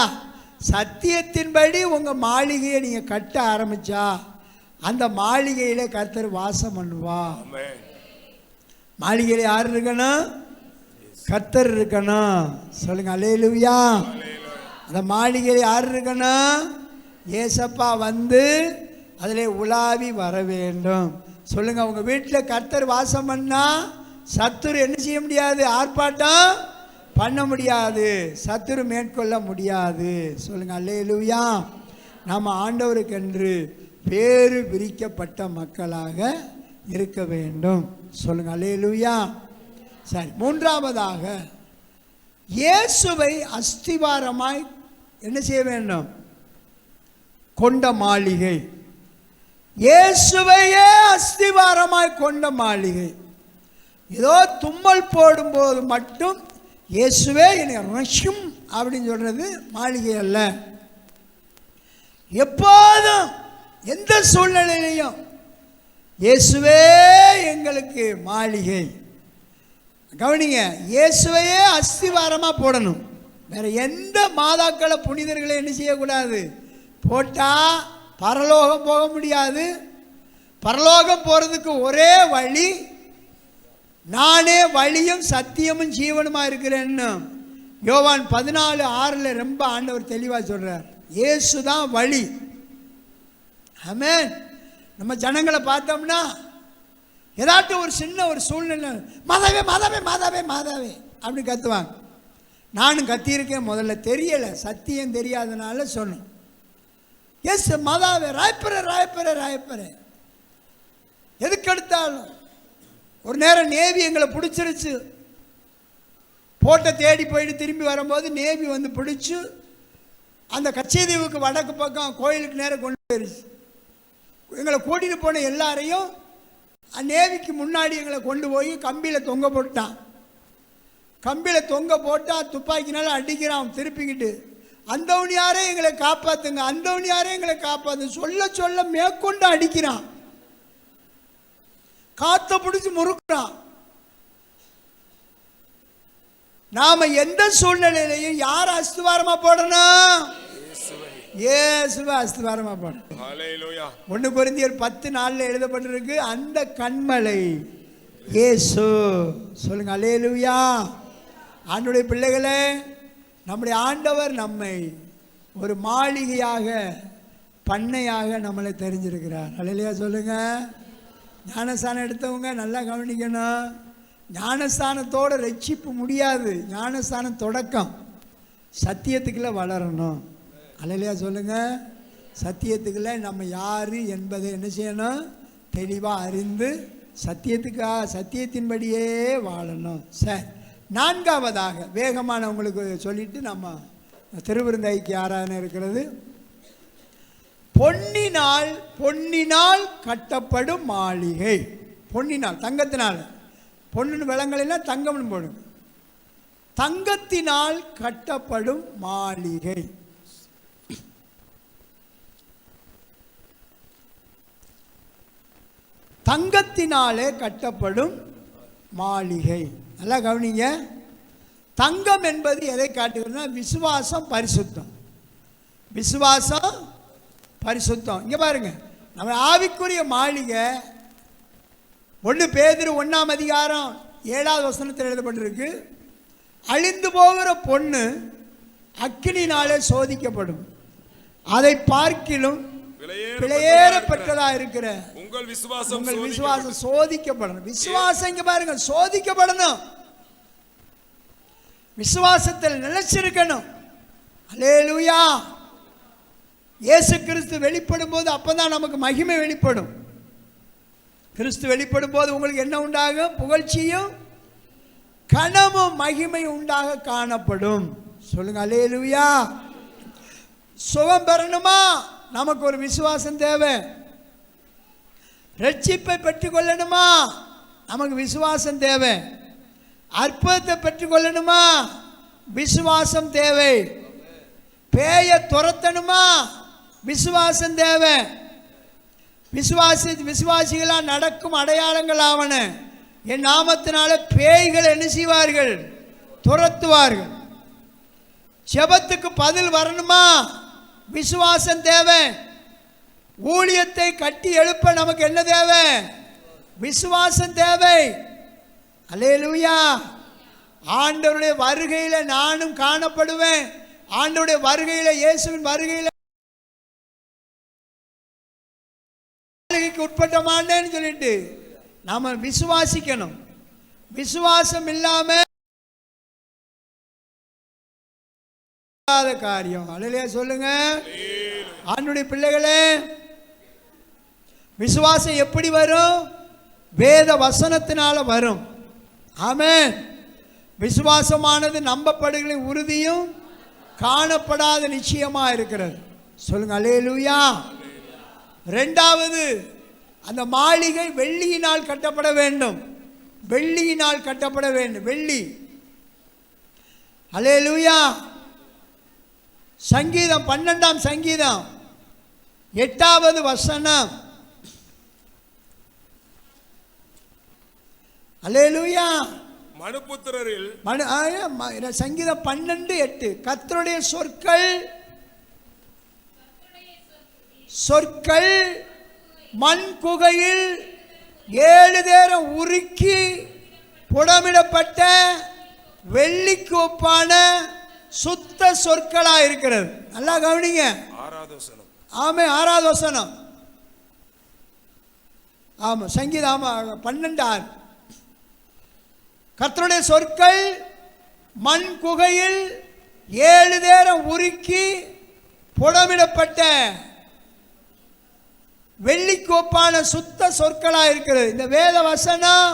சத்தியத்தின்படி உங்க மாளிகையை நீங்க கட்ட ஆரம்பிச்சா அந்த மாளிகையில கர்த்தர் வாசம் பண்ணுவா. மாளிகையில் யார் இருக்கணும்? கர்த்தர் இருக்கணும். சொல்லுங்க அல்லேலூயா. அந்த மாளிகையில் யார் இருக்கணும்? ஏசப்பா வந்து அதிலே உலாவி வர வேண்டும். சொல்லுங்க, உங்க வீட்டில் கர்த்தர் வாசம் பண்ணா சத்துரு என்ன செய்ய முடியாது? ஆர்ப்பாட்டம் பண்ண முடியாது, சத்துரு மேற்கொள்ள முடியாது. சொல்லுங்க அல்லேலூயா. நாம் ஆண்டவருக்கென்று வேறு விரிக்கப்பட்ட மக்களாக இருக்க வேண்டும். சொல்லுங்க அல்லேலூயா. சரி, மூன்றாவதாக இயேசுவை அஸ்திவாரமாய் என்ன செய்ய வேண்டும்? கொண்ட மாளிகை. இயேசுவையே அஸ்திவாரமாய் கொண்ட மாளிகை. ஏதோ தும்மல் போடும்போது மட்டும் இயேசுவே என்னை ரஷும் அப்படின்னு சொல்றது மாளிகை அல்ல. எப்போதும் எந்த சூழ்நிலையிலையும் இயேசுவே எங்களுக்கு மாளிகை. கவனிங்க, இயேசுவையே அஸ்திவாரமாக போடணும். வேற எந்த மாதாக்களை புனிதர்களை என்ன செய்யக்கூடாது? போட்டால் பரலோகம் போக முடியாது. பரலோகம் போகிறதுக்கு ஒரே வழி, நானே வழியும் சத்தியமும் ஜீவனுமா இருக்கிறேன்னு யோவான் 14:6 ரொம்ப ஆண்டவர் தெளிவாக சொல்றார். இயேசு தான் வழி. ஆமென். நம்ம ஜனங்களை பார்த்தோம்னா ஏதாட்டும் ஒரு சின்ன ஒரு சூழ்நிலை மாதாவே மாதாவே மாதாவே மாதாவே அப்படி கத்துவாங்க. நானும் கத்தியிருக்கேன். முதல்ல தெரியலை, சத்தியம் தெரியாதனால சொன்னேன். எஸ் மாதாவே ராயப்பரே ராயப்பரே ராயப்பரே. எதுக்கு எடுத்தாலும் ஒரு நேரம் நேவி எங்களை பிடிச்சிருச்சு. போட்டை தேடி போயிட்டு திரும்பி வரும்போது நேவி வந்து பிடிச்சி அந்த கச்சேதீவுக்கு வடக்கு பக்கம் கோயிலுக்கு நேரம் கொண்டு போயிருச்சு. எங்களை கூட்டிகிட்டு போன எல்லாரையும் நேவிக்கு முன்னாடி எங்களை கொண்டு போய் கம்பியில் தொங்க போட்டான். கம்பியில் தொங்க போட்டால் துப்பாக்கினால அடிக்கிறான் திருப்பிக்கிட்டு. அந்தவனியாரே எங்களை காப்பாற்றுங்க, அந்தவனியாரே எங்களை காப்பாற்று சொல்ல சொல்ல மேற்கொண்டு அடிக்கிறான். காத்த பிடிச்சி முறுக்குறான். நாம எந்த சூழ்நிலையிலையும் யார் அஸ்திவாரமா போடணும்? இயேசுவை அஸ்திவாரமா போடணும். 1 கொரிந்தியர் 10:4 எழுதப்பட்டிருக்கு, அந்த கன்மலை இயேசு. சொல்லுங்க அல்லேலூயா. ஆண்டவருடைய பிள்ளைகளே, நம்முடைய ஆண்டவர் நம்மை ஒரு மாளிகையாக பண்ணையாக நம்மளை தெரிஞ்சிருக்கிறார். அல்லேலூயா சொல்லுங்க. ஞானஸ்தானம் எடுத்தவங்க நல்லா கவனிக்கணும். ஞானஸ்தானத்தோட ரட்சிப்பு முடியாது. ஞானஸ்தானம் தொடக்கம். சத்தியத்துக்குள்ள வளரணும். அல்லேலூயா சொல்லுங்க. சத்தியத்துக்குள்ள நம்ம யாரு என்பதை என்ன செய்யணும்? தெளிவாக அறிந்து சத்தியத்தின்படியே வாழணும். சரி, நான்காவதாக வேகமான உங்களுக்கு சொல்லிட்டு நம்ம திருவிருந்த ஐக்கிய ஆராதனை இருக்கிறது. பொன்னினால் கட்டப்படும் மாளிகை. பொன்னினால், தங்கத்தினால். பொண்ணு விலங்குலாம் தங்கம்னு போடுங்க. தங்கத்தினால் கட்டப்படும் மாளிகை. தங்கத்தினாலே கட்டப்படும் மாளிகை. நல்லா கவனிங்க. தங்கம் என்பது எதை காட்டுகிறதுனா விசுவாசம், பரிசுத்தம். விசுவாசம், பரிசுத்தம். இங்க பாருங்க, நம்ம ஆவிக்குரிய மாளிகை 1 பேதுரு 1:7 எழுதப்பட்டிருக்கு. அழிந்து போகிற பொண்ணு அக்கினினாலே சோதிக்கப்படும், அதை பார்க்கிலும் விலையேறப்பட்டதா இருக்கிற உங்கள் விசுவாசம் சோதிக்கப்படணும். விசுவாசம் இங்க பாருங்க, சோதிக்கப்படணும். விசுவாசத்தில் நிலைச்சிருக்கணும். அல்லேலூயா. இயேசு கிறிஸ்து வெளிப்படும் போது அப்பதான் நமக்கு மகிமை வெளிப்படும். கிறிஸ்து வெளிப்படும் போது உங்களுக்கு என்ன உண்டாகும்? புகழ்ச்சியும் கனமும் மகிமை உண்டாக காணப்படும். சொல்லுங்க அல்லேலூயா. சுகம் பெறணுமா? நமக்கு ஒரு விசுவாசம் தேவை. ரட்சிப்பை பெற்றுக்கொள்ளணுமா? நமக்கு விசுவாசம் தேவை. அற்புதத்தை பெற்றுக்கொள்ளணுமா? விசுவாசம் தேவை. பேயை துரத்தணுமா? விசுவாசம் தேவை. விசுவாசிகளால் நடக்கும் அடையாளங்கள் ஆவன. என் நாமத்தினால பேய்கள் என்ன செய்வார்கள்? துரத்துவார்கள். ஜெபத்துக்கு பதில் வரணுமா? விசுவாசம் தேவை. ஊழியத்தை கட்டி எழுப்ப நமக்கு என்ன தேவை? விசுவாசம் தேவை. அல்லேலூயா. ஆண்டவருடைய வருகையில நானும் காணப்படுவேன். ஆண்டவருடைய வருகையில, இயேசுவின் வருகையில உட்பட்ட மாட்டேன்னு சொல்லிட்டு நாம விசுவாசிக்கணும். விசுவாசம் இல்லாம காரியம். அல்லேலூயா சொல்லுங்க. ஆண்டவருடைய பிள்ளைகளே, விசுவாசம் எப்படி வரும்? வேத வசனத்தினால வரும். ஆமென். விசுவாசமானது நம்பப்படுகிற உறுதியும் காணப்படாத நிச்சயமா இருக்கிறது. சொல்லுங்க அல்லேலூயா. இரண்டாவது, அந்த மாளிகை வெள்ளியினால் கட்டப்பட வேண்டும். வெள்ளியினால் கட்டப்பட வேண்டும். வெள்ளி. அல்லேலூயா. சங்கீதம் 12ஆம் சங்கீதம் 8வது வசனம். அல்லேலூயா. மனுபுத்திரரில் சங்கீதம் 12:8 கர்த்தருடைய சொற்கள் மண் குகையில் 7 தேரம் உருக்கி புடமிடப்பட்ட வெள்ளிக்கு ஒப்பான சுத்த சொற்களா இருக்கிறது. நல்லா கவனிங்க. ஆமே 6வது வசனம். ஆமா சங்கீதம் 12:6 கர்த்தருடைய சொற்கள் மண் குகையில் 7 தேரம் உருக்கி புடமிடப்பட்ட வெள்ளிக்கு ஒப்பான சுத்த சொற்களா இருக்கிறது. இந்த வேத வசனம்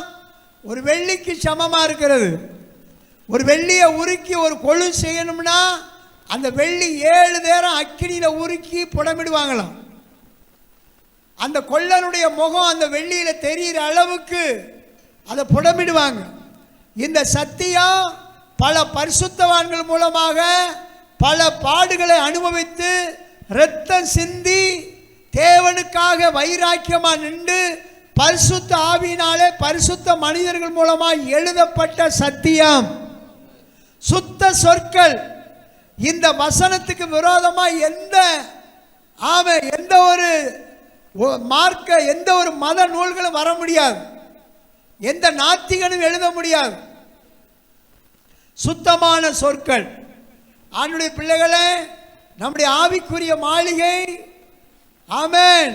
ஒரு வெள்ளிக்கு சமமா இருக்கிறது. ஒரு வெள்ளியை உருக்கி ஒரு கொழு செய்யணும்னா அந்த வெள்ளி 7 தேரம் அக்கினியில உருக்கி புடமிடுவாங்களாம். அந்த கொள்ளனுடைய முகம் அந்த வெள்ளியில தெரிகிற அளவுக்கு அதை புடமிடுவாங்க. இந்த சத்தியம் பல பரிசுத்தவான்கள் மூலமாக பல பாடுகளை அனுபவித்து இரத்தம் சிந்தி தேவனுக்காக வைராக்கியமா நின்று பரிசுத்த ஆவியினாலே பரிசுத்த மனிதர்கள் மூலமாக எழுதப்பட்ட சத்தியம், சுத்த சொற்கள். இந்த வசனத்துக்கு விரோதமாக எந்த ஒரு மார்க்க எந்த ஒரு மத நூல்களும் வர முடியாது. எந்த நாத்திகனும் எழுத முடியாது. சுத்தமான சொற்கள். ஆண்டவருடைய பிள்ளைகளே, நம்முடைய ஆவிக்குரிய மாளிகை ஆமென்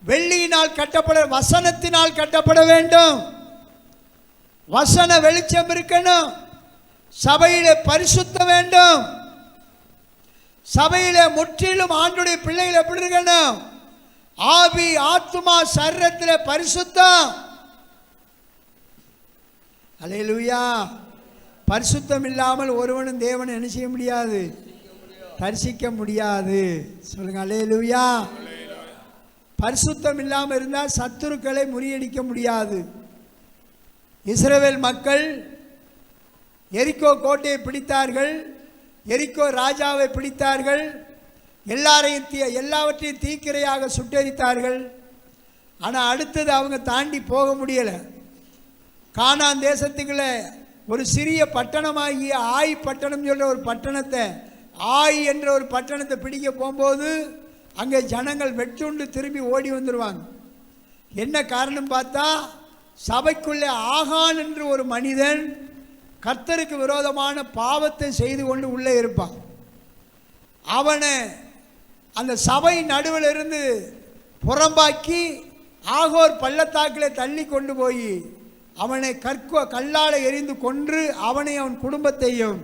வெள்ளியினால் கட்டப்பட, வசனத்தினால் கட்டப்பட வேண்டும். வசன வெளிச்சம் இருக்கணும். சபையிலே பரிசுத்த வேண்டும். சபையிலே முற்றிலும் ஆண்டவருடைய பிள்ளைகள் எப்படி இருக்கணும்? ஆவி ஆத்துமா சரீரத்திலே பரிசுத்தம். அல்லேலூயா. பரிசுத்தம் இல்லாமல் ஒருவனும் தேவனை என்ன செய்ய முடியாது? தரிசிக்க முடியாது. சொல்லுங்க அல்லேலூயா. பரிசுத்தம் இல்லாமல் இருந்தால் சத்துருக்களை முறியடிக்க முடியாது. இஸ்ரவேல் மக்கள் எரிகோ கோட்டையை பிடித்தார்கள். எரிகோ ராஜாவை பிடித்தார்கள். எல்லாவற்றையும் தீக்கிரையாக சுட்டெரித்தார்கள். ஆனால் அடுத்தது அவங்க தாண்டி போக முடியலை. கானான் தேசத்துக்குள்ள ஒரு சிறிய பட்டணமாகிய ஆய் பட்டணம் சொல்ற ஒரு பட்டணத்தை, ஆய் என்ற ஒரு பட்டணத்தை பிடிக்க போகும்போது அங்கே ஜனங்கள் வெட்டுண்டு திரும்பி ஓடி வந்துடுவாங்க. என்ன காரணம் பார்த்தா, சபைக்குள்ளே ஆகான் என்று ஒரு மனிதன் கர்த்தருக்கு விரோதமான பாவத்தை செய்து கொண்டு உள்ளே இருப்பான். அவனை அந்த சபை நடுவில் இருந்து புறம்பாக்கி ஆகோர் பள்ளத்தாக்கில் தள்ளி கொண்டு போய் அவனை கல்லால் எறிந்து கொன்று அவனை அவன் குடும்பத்தையும்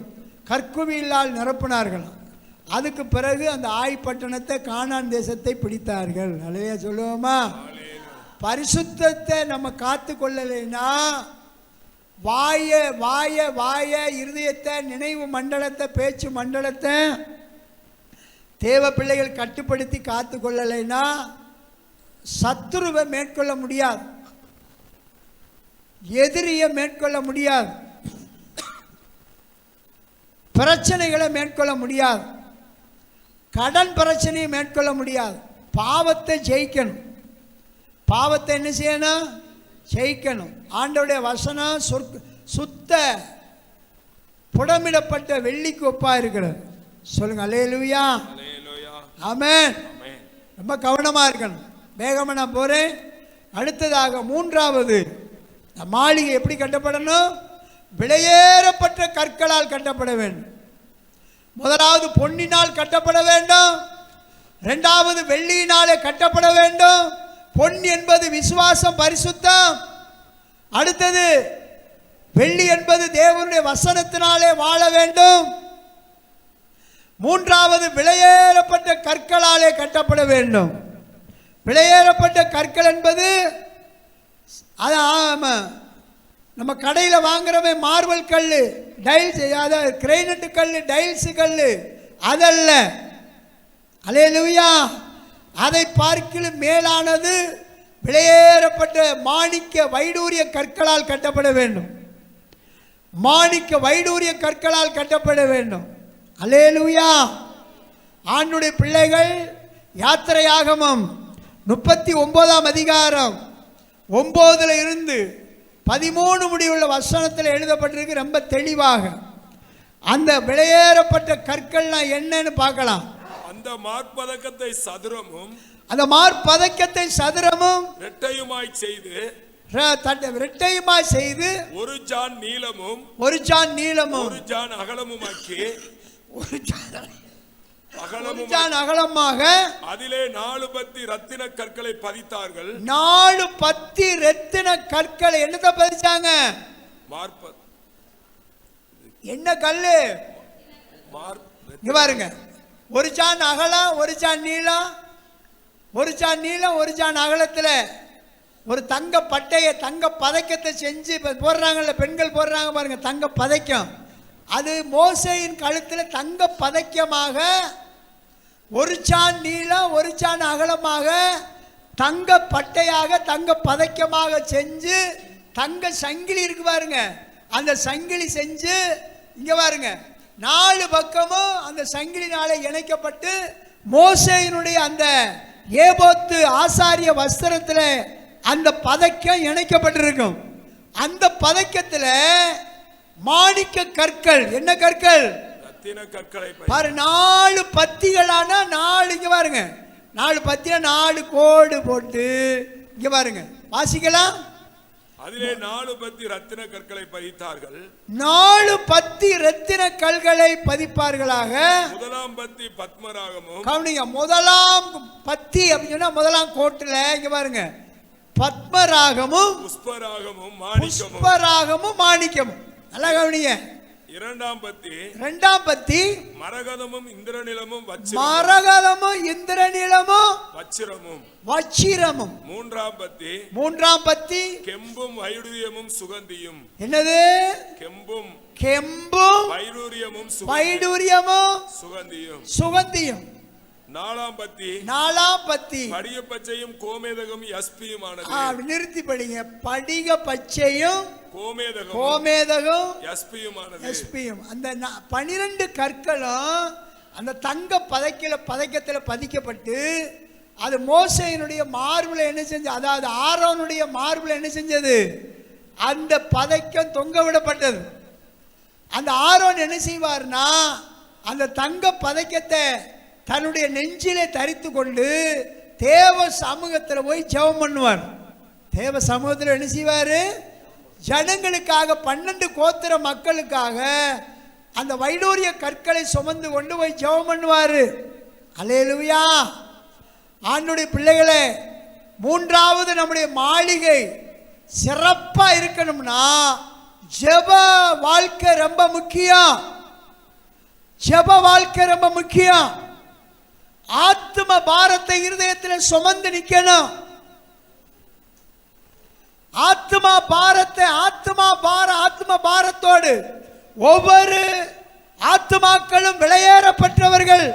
கற்குவியலால் நிரப்பினார்களாம். அதுக்கு பிறகு அந்த ஆய்பட்டணத்தை கானான் தேசத்தை பிடித்தார்கள். அல்லேலூயா சொல்லுவோமா? பரிசுத்தத்தை நம்ம காத்து கொள்ளலைன்னா வாய இருதயத்தை, நினைவு மண்டலத்தை, பேச்சு மண்டலத்தை தேவ பிள்ளைகள் கட்டுப்படுத்தி காத்து கொள்ளலைன்னா சத்துருவை மேற்கொள்ள முடியாது. எதிரியை மேற்கொள்ள முடியாது. பிரச்சனைகளை மேற்கொள்ள முடியாது. கடன் பிரச்சனையை மேற்கொள்ள முடியாது. பாவத்தை ஜெயிக்கணும். பாவத்தை என்ன செய்யணும்? ஜெயிக்கணும். ஆண்டவருடைய வசனம் சுத்த புடமிடப்பட்ட வெள்ளிக்கு ஒப்பா இருக்கிறது. சொல்லுங்க அல்லேலூயா. ஆமென். ரொம்ப கவனமா இருக்கணும். வேகமா நான் போறேன். அடுத்ததாக மூன்றாவது மாளிகை எப்படி கட்டப்படணும்? விலையேறப்பட்ட கற்களால் கட்டப்பட வேண்டும். முதலாவது பொன்னினால் கட்டப்பட வேண்டும், இரண்டாவது வெள்ளியினாலே கட்டப்பட வேண்டும். பொன் என்பது விசுவாசம், பரிசுத்தம். அடுத்தது வெள்ளி என்பது தேவனுடைய வசனத்தினாலே வாழ வேண்டும். மூன்றாவது விலையேறப்பட்ட கற்களாலே கட்டப்பட வேண்டும். விலையேறப்பட்ட கற்கள் என்பது நம்ம கடையில் வாங்குறவே மார்பல் கல், டைல்ஸ், அதாவது கிரைனட்டு கல், டைல்ஸ் கல், அதல்ல. அல்லேலூயா. அதை பார்க்கிலும் மேலானது விலையேறப்பட்ட மாணிக்க வைடூரிய கற்களால் கட்டப்பட வேண்டும். மாணிக்க வைடூரிய கற்களால் கட்டப்பட வேண்டும். அல்லேலூயா. ஆண்டுடைய பிள்ளைகள், யாத்திரையாகமம் 39ஆம் அதிகாரம் 9 இருந்து 13 முடிவுள்ள வசனத்தில் எழுதப்பட்டிருக்கு. ரொம்ப தெளிவாக அந்த விலையேறப்பட்ட கற்கள்லாம் என்னன்னு பார்க்கலாம். அந்த மார்பதக்கத்தை சதுரமும், அந்த மார்பதக்கத்தை சதுரமும் இரட்டையுமாய் செய்து, இரட்டையுமாய் செய்து, ஒரு ஜான் நீளமும் ஒரு ஜான் நீளமும் ஒரு ஜான் அகலமுமாக்கி, ஒரு ஜான் அகலமாக அதிலே 4 பத்தி ரத்தின கற்களை பதித்தார்கள். 4 பத்தி ரத்தின கற்களை என்னத்தை பதிச்சாங்க? மார்ப என்ன கல்லு? இங்க பாருங்க, ஒரு ஜான் அகலம், ஒரு ஜான் நீளம், ஒரு ஜான் நீளம், ஒரு ஜான் அகலத்தில் ஒரு தங்க பட்டையை, தங்க பதக்கத்தை செஞ்சு இப்போ போடுறாங்கல்ல, பெண்கள் போடுறாங்க பாருங்க, தங்க பதக்கம். அது மோசேயின் கழுத்தில் தங்க பதக்கமாக, ஒரு சான் நீளம் ஒரு சான் அகலமாக, தங்க பட்டையாக, தங்க பதக்கமாக செஞ்சு, தங்க சங்கிலி இருக்கு பாருங்க, அந்த சங்கிலி செஞ்சு, இங்க பாருங்க 4 பக்கமும் அந்த சங்கிலினாலே இணைக்கப்பட்டு, மோசேயினுடைய அந்த ஏபோத்து ஆசாரிய வஸ்திரத்தில் அந்த பதக்கம் இணைக்கப்பட்டிருக்கும். அந்த பதக்கத்தில் மாணிக்க கற்கள், என்ன கற்கள்? ரத்தின கற்களை பாரு, 4 பத்திகளான 4, இங்க பாருங்க 4 பத்தில 4 கோடு போட்டு, இங்க பாருங்க வாசிக்கலாம். அதிலே 4 பத்தி ரத்தின கற்களை பதித்தார்கள். 4 பத்தி ரத்தின கற்களை பதிப்பார்களாக. முதலாம் பத்தி பத்மராகமும், கவனிங்க, முதலாம் பத்தி அப்படின்னா முதலாம் கோட்டுல இங்க பாருங்க பத்மராகமும் புஷ்பராகமும் மாணிக்கமும். நல்லா கவனிங்க. இரண்டாம் பத்தி மரகதமும் இந்திரநிலமும் வச்சிரமும். மூன்றாம் பத்தி கெம்பும் வைடூரியமும் சுகந்தியும். என்னது? கெம்பும் வைடூரியமும் சுகந்தியும். நாலாம் பத்தி படிக பச்சையும் கோமேதகம் யஸ்பியுமானது. நிறுத்தி படிங்க. படிக பச்சையும் கோமேதகம் யஸ்பியும். அந்த 12 கற்களும் அந்த தங்க பதக்கத்தில் பதிக்கப்பட்டு, அது மோசேயினுடைய மார்பில் என்ன செஞ்சது? அதாவது ஆரோனுடைய மார்பில் என்ன செஞ்சது? அந்த பதக்கம் தொங்க விடப்பட்டது. அந்த ஆரோன் என்ன செய்வார்னா, அந்த தங்க பதக்கத்தை தன்னுடைய நெஞ்சிலே தரித்து கொண்டு தேவ சமூகத்தில் போய் ஜெபம் பண்ணுவார். தேவ சமூகத்தில் என்ன செய்வார்? ஜனங்களுக்காக, 12 கோத்திர மக்களுக்காக அந்த வைடூரிய கற்களை சுமந்து கொண்டு போய் ஜெபம் பண்ணுவார். அல்லேலூயா. ஆண்டுடைய பிள்ளைகளே, மூன்றாவது நம்முடைய மாளிகை சிறப்பாக இருக்கணும்னா ஜெப வாழ்க்கை ரொம்ப முக்கியம். ஜெப வாழ்க்கை ரொம்ப முக்கியம். ஆத்ம பாரத்தை இருதயத்தில் சுமந்து நிற்கணும். ஆத்ம பாரத்தோடு ஒவ்வொரு ஆத்மாக்களும் விலையேறப்பட்டவர்கள்.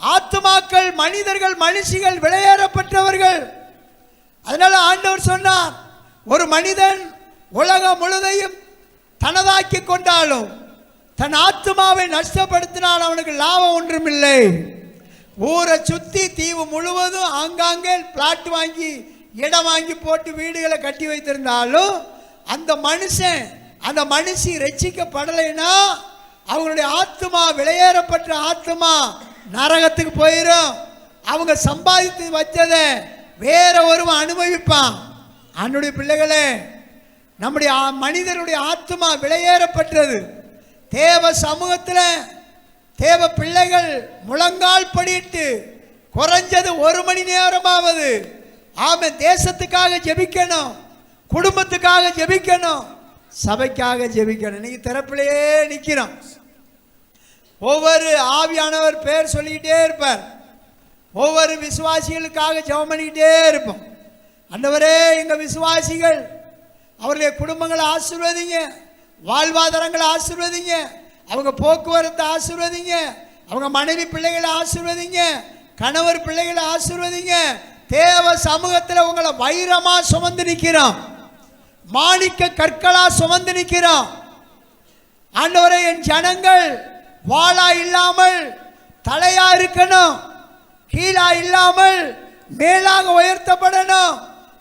ஆத்மாக்கள், மனிதர்கள், மனுஷிகள் விலையேறப்பட்டவர்கள். அதனால ஆண்டவர் சொன்னார், ஒரு மனிதன் உலகம் முழுதையும் தனதாக்கி கொண்டாலும் தன் ஆத்மாவை நஷ்டப்படுத்தினால் அவனுக்கு லாபம் ஒன்றுமில்லை. ஊரை சுற்றி தீவு முழுவதும் ஆங்காங்கே பிளாட் வாங்கி, இடம் வாங்கி போட்டு வீடுகளை கட்டி வைத்திருந்தாலும் அந்த மனுஷன், அந்த மனுஷி ரட்சிக்கப்படலைன்னா அவங்களுடைய ஆத்மா, விலையேறப்பட்ட ஆத்மா நரகத்துக்கு போயிடும். அவங்க சம்பாதித்து வச்சதை வேற ஒருவன் அனுபவிப்பான். அன்னுடைய பிள்ளைகளே, நம்முடைய மனிதனுடைய ஆத்மா விலையேறப்பட்டது. தேவ சமூகத்தில் தேவ பிள்ளைகள் முழங்கால் படிட்டு குறைஞ்சது 1 மணி நேரமாவது ஆமென் தேசத்துக்காக ஜெபிக்கணும், குடும்பத்துக்காக ஜெபிக்கணும், சபைக்காக ஜெபிக்கணும். இன்னைக்கு திறப்பிலேயே நிற்கிறோம். ஒவ்வொரு ஆவியானவர் பேர் சொல்லிக்கிட்டே இருப்பார். ஒவ்வொரு விசுவாசிகளுக்காக ஜெபம் பண்ணிக்கிட்டே இருப்போம். ஆண்டவரே, எங்கள் விசுவாசிகள் அவருடைய குடும்பங்களை ஆசீர்வதிங்க, வாழ்வாதாரங்களை ஆசீர்வதிங்க, அவங்க போக்குவரத்தை ஆசீர்வதிங்க, அவங்க மனைவி பிள்ளைகளை ஆசீர்வதிங்க, கணவர் பிள்ளைகளை ஆசீர்வதிங்க. தேவ சமூகத்தில் உங்களை வைரமா சுமந்து நிற்கிறோம், மாணிக்க கற்களா சுமந்து நிற்கிறோம். ஆண்டவரே, என் ஜனங்கள் வாளா இல்லாமல் தலையா இருக்கணும், கீழா இல்லாமல் மேலாக உயர்த்தப்படணும்.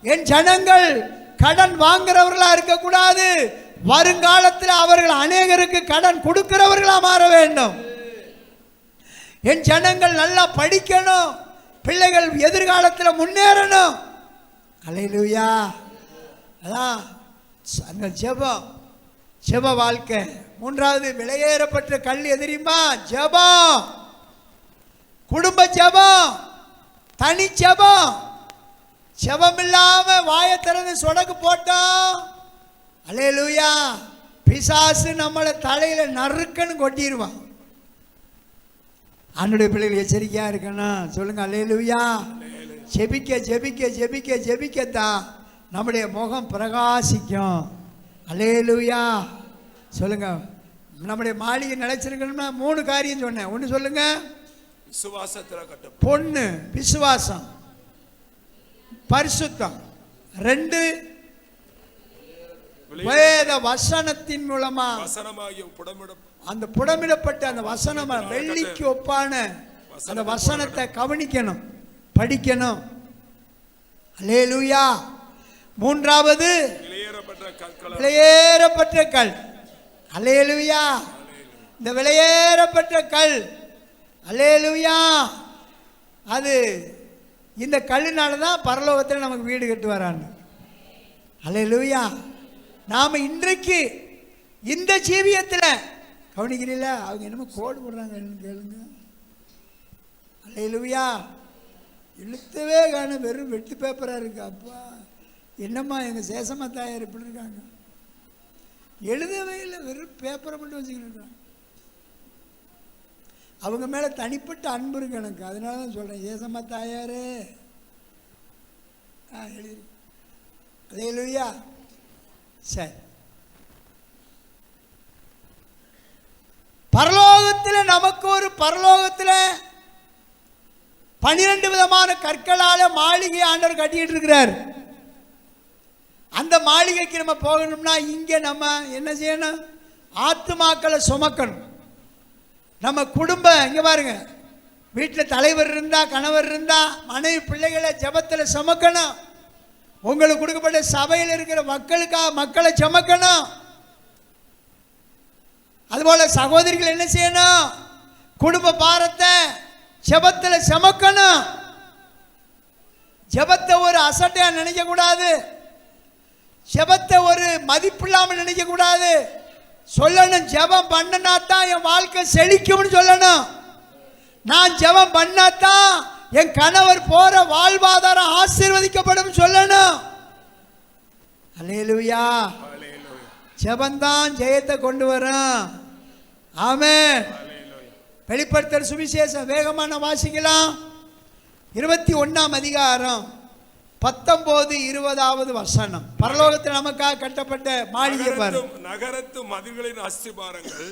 என் ஜனங்கள் கடன் வாங்குறவர்களா இருக்கக்கூடாது, வருங்காலத்தில் அவர்கள் அநேகருக்கு கடன் கொடுக்கிறவர்களா மாற வேண்டும். என் ஜனங்கள் நல்லா படிக்கணும், பிள்ளைகள் எதிர்காலத்தில் முன்னேறணும். அல்லேலூயா. அதான் அந்த ஜெபம், ஜெப வாழ்க்கை. மூன்றாவது விலையேறப்பட்ட கல் எதிரிமா ஜெபம், குடும்ப ஜெபம், தனி ஜெபம். ஜெபம் இல்லாம வாயை திறந்து சொடக்கு போட்டோம், அல்லேலூயா, பிசாசு நம்மளை தலையில நறுக்கன்னு கொட்டிடுவான். ஆண்டவருடைய பிள்ளைகள் எச்சரிக்கையா இருக்கணும். சொல்லுங்க அல்லேலூயா. ஜெபிக்க ஜெபிக்க ஜெபிக்க ஜெபிக்கத்தான் நம்முடைய முகம் பிரகாசிக்கும். அல்லேலூயா. சொல்லுங்க. நம்முடைய மாளிகை நிலைச்சிருக்கணும்னா 3 காரியம் சொன்னேன். ஒன்று சொல்லுங்க, விசுவாசத்துல கட்டும். பொண்ணு விசுவாசம், பரிசுத்தம். 2 வேத வசனத்தின் மூலமா வசனமாகிய புடமிடம், அந்த புடமிடப்பட்ட அந்த வசனம் வெள்ளிக்கு ஒப்பான அந்த வசனத்தை கவனிக்கணும், படிக்கணும். அல்லேலூயா. 3வது விலையேறப்பட்ட கல். அல்லேலூயா. இந்த விலையேறப்பட்ட கல், அல்லேலூயா, அது இந்த கல்லுனால தான் பரலோகத்தில் நமக்கு வீடு கட்டுவாரான்னு. அல்லேலூயா. நாம் இன்றைக்கு இந்த ஜீவியத்தில் கவனிக்கிறீங்களா? அவங்க என்னமோ கோடு போடுறாங்க, கேளுங்க. அல்லேலூயா. இழுத்தவே காண வெறும் வெட்டு பேப்பராக இருக்கு. அப்பா என்னம்மா எங்கள் சேசம்மா தாயார் இப்படி இருக்காங்க, எழுதவே இல்லை, வெறும் பேப்பரை மட்டும் வச்சுக்கிட்டு இருக்காங்க. அவங்க மேலே தனிப்பட்ட அன்பு இருக்கு எனக்கு, அதனால தான் சொல்கிறேன். சேசம்மா தாயாரே எழுதி. அல்லேலூயா. சரி, பரலோகத்தில் நமக்கு ஒரு பரலோகத்தில் 12 விதமான கற்களால மாளிகை ஆண்டவர் கட்டிட்டு இருக்கிறார். அந்த மாளிகைக்கு நம்ம போகணும்னா இங்கே நம்ம என்ன செய்யணும்? ஆத்துமாக்களை சுமக்கணும். நம்ம குடும்பம் இங்கே பாருங்க, வீட்டில் தலைவர் இருந்தா, கணவர் இருந்தா, மனைவி பிள்ளைகளை ஜெபத்தில் சுமக்கணும். உங்களுக்கு கொடுக்கப்பட்ட சபையில் இருக்கிற மக்களை சுமக்கணும். அதுபோல சகோதரிகள் என்ன செய்யணும்? குடும்ப பாரத்தை ஜெபத்தில் சுமக்கணும். ஜெபத்தை ஒரு அசட்டையா நினைக்க கூடாது, ஜெபத்தை ஒரு மதிப்பு இல்லாமல் நினைக்க கூடாது. சொல்லணும், ஜெபம் பண்ணனா தான் என் வாழ்க்கை செழிக்கும்னு சொல்லணும். நான் ஜெபம் பண்ணாதான் என் கணவர் போற வாழ்வாதாரம் ஆசீர்வதிக்கப்படும் சொல்லணும். அல்லேலூயா. ஜெபந்தான் ஜெயத்தை கொண்டு வரும். ஆமென். வெளிப்படுத்தல் சுவிசேஷம் வேகமான வாசிக்கலாம். 21ஆம் அதிகாரம் 19-20வது வசனம். பரலோகத்தில் நமக்காக கட்டப்பட்ட மாளிகை பாருங்க. நகரத்து மதில்களின் அஸ்திபாரங்கள்,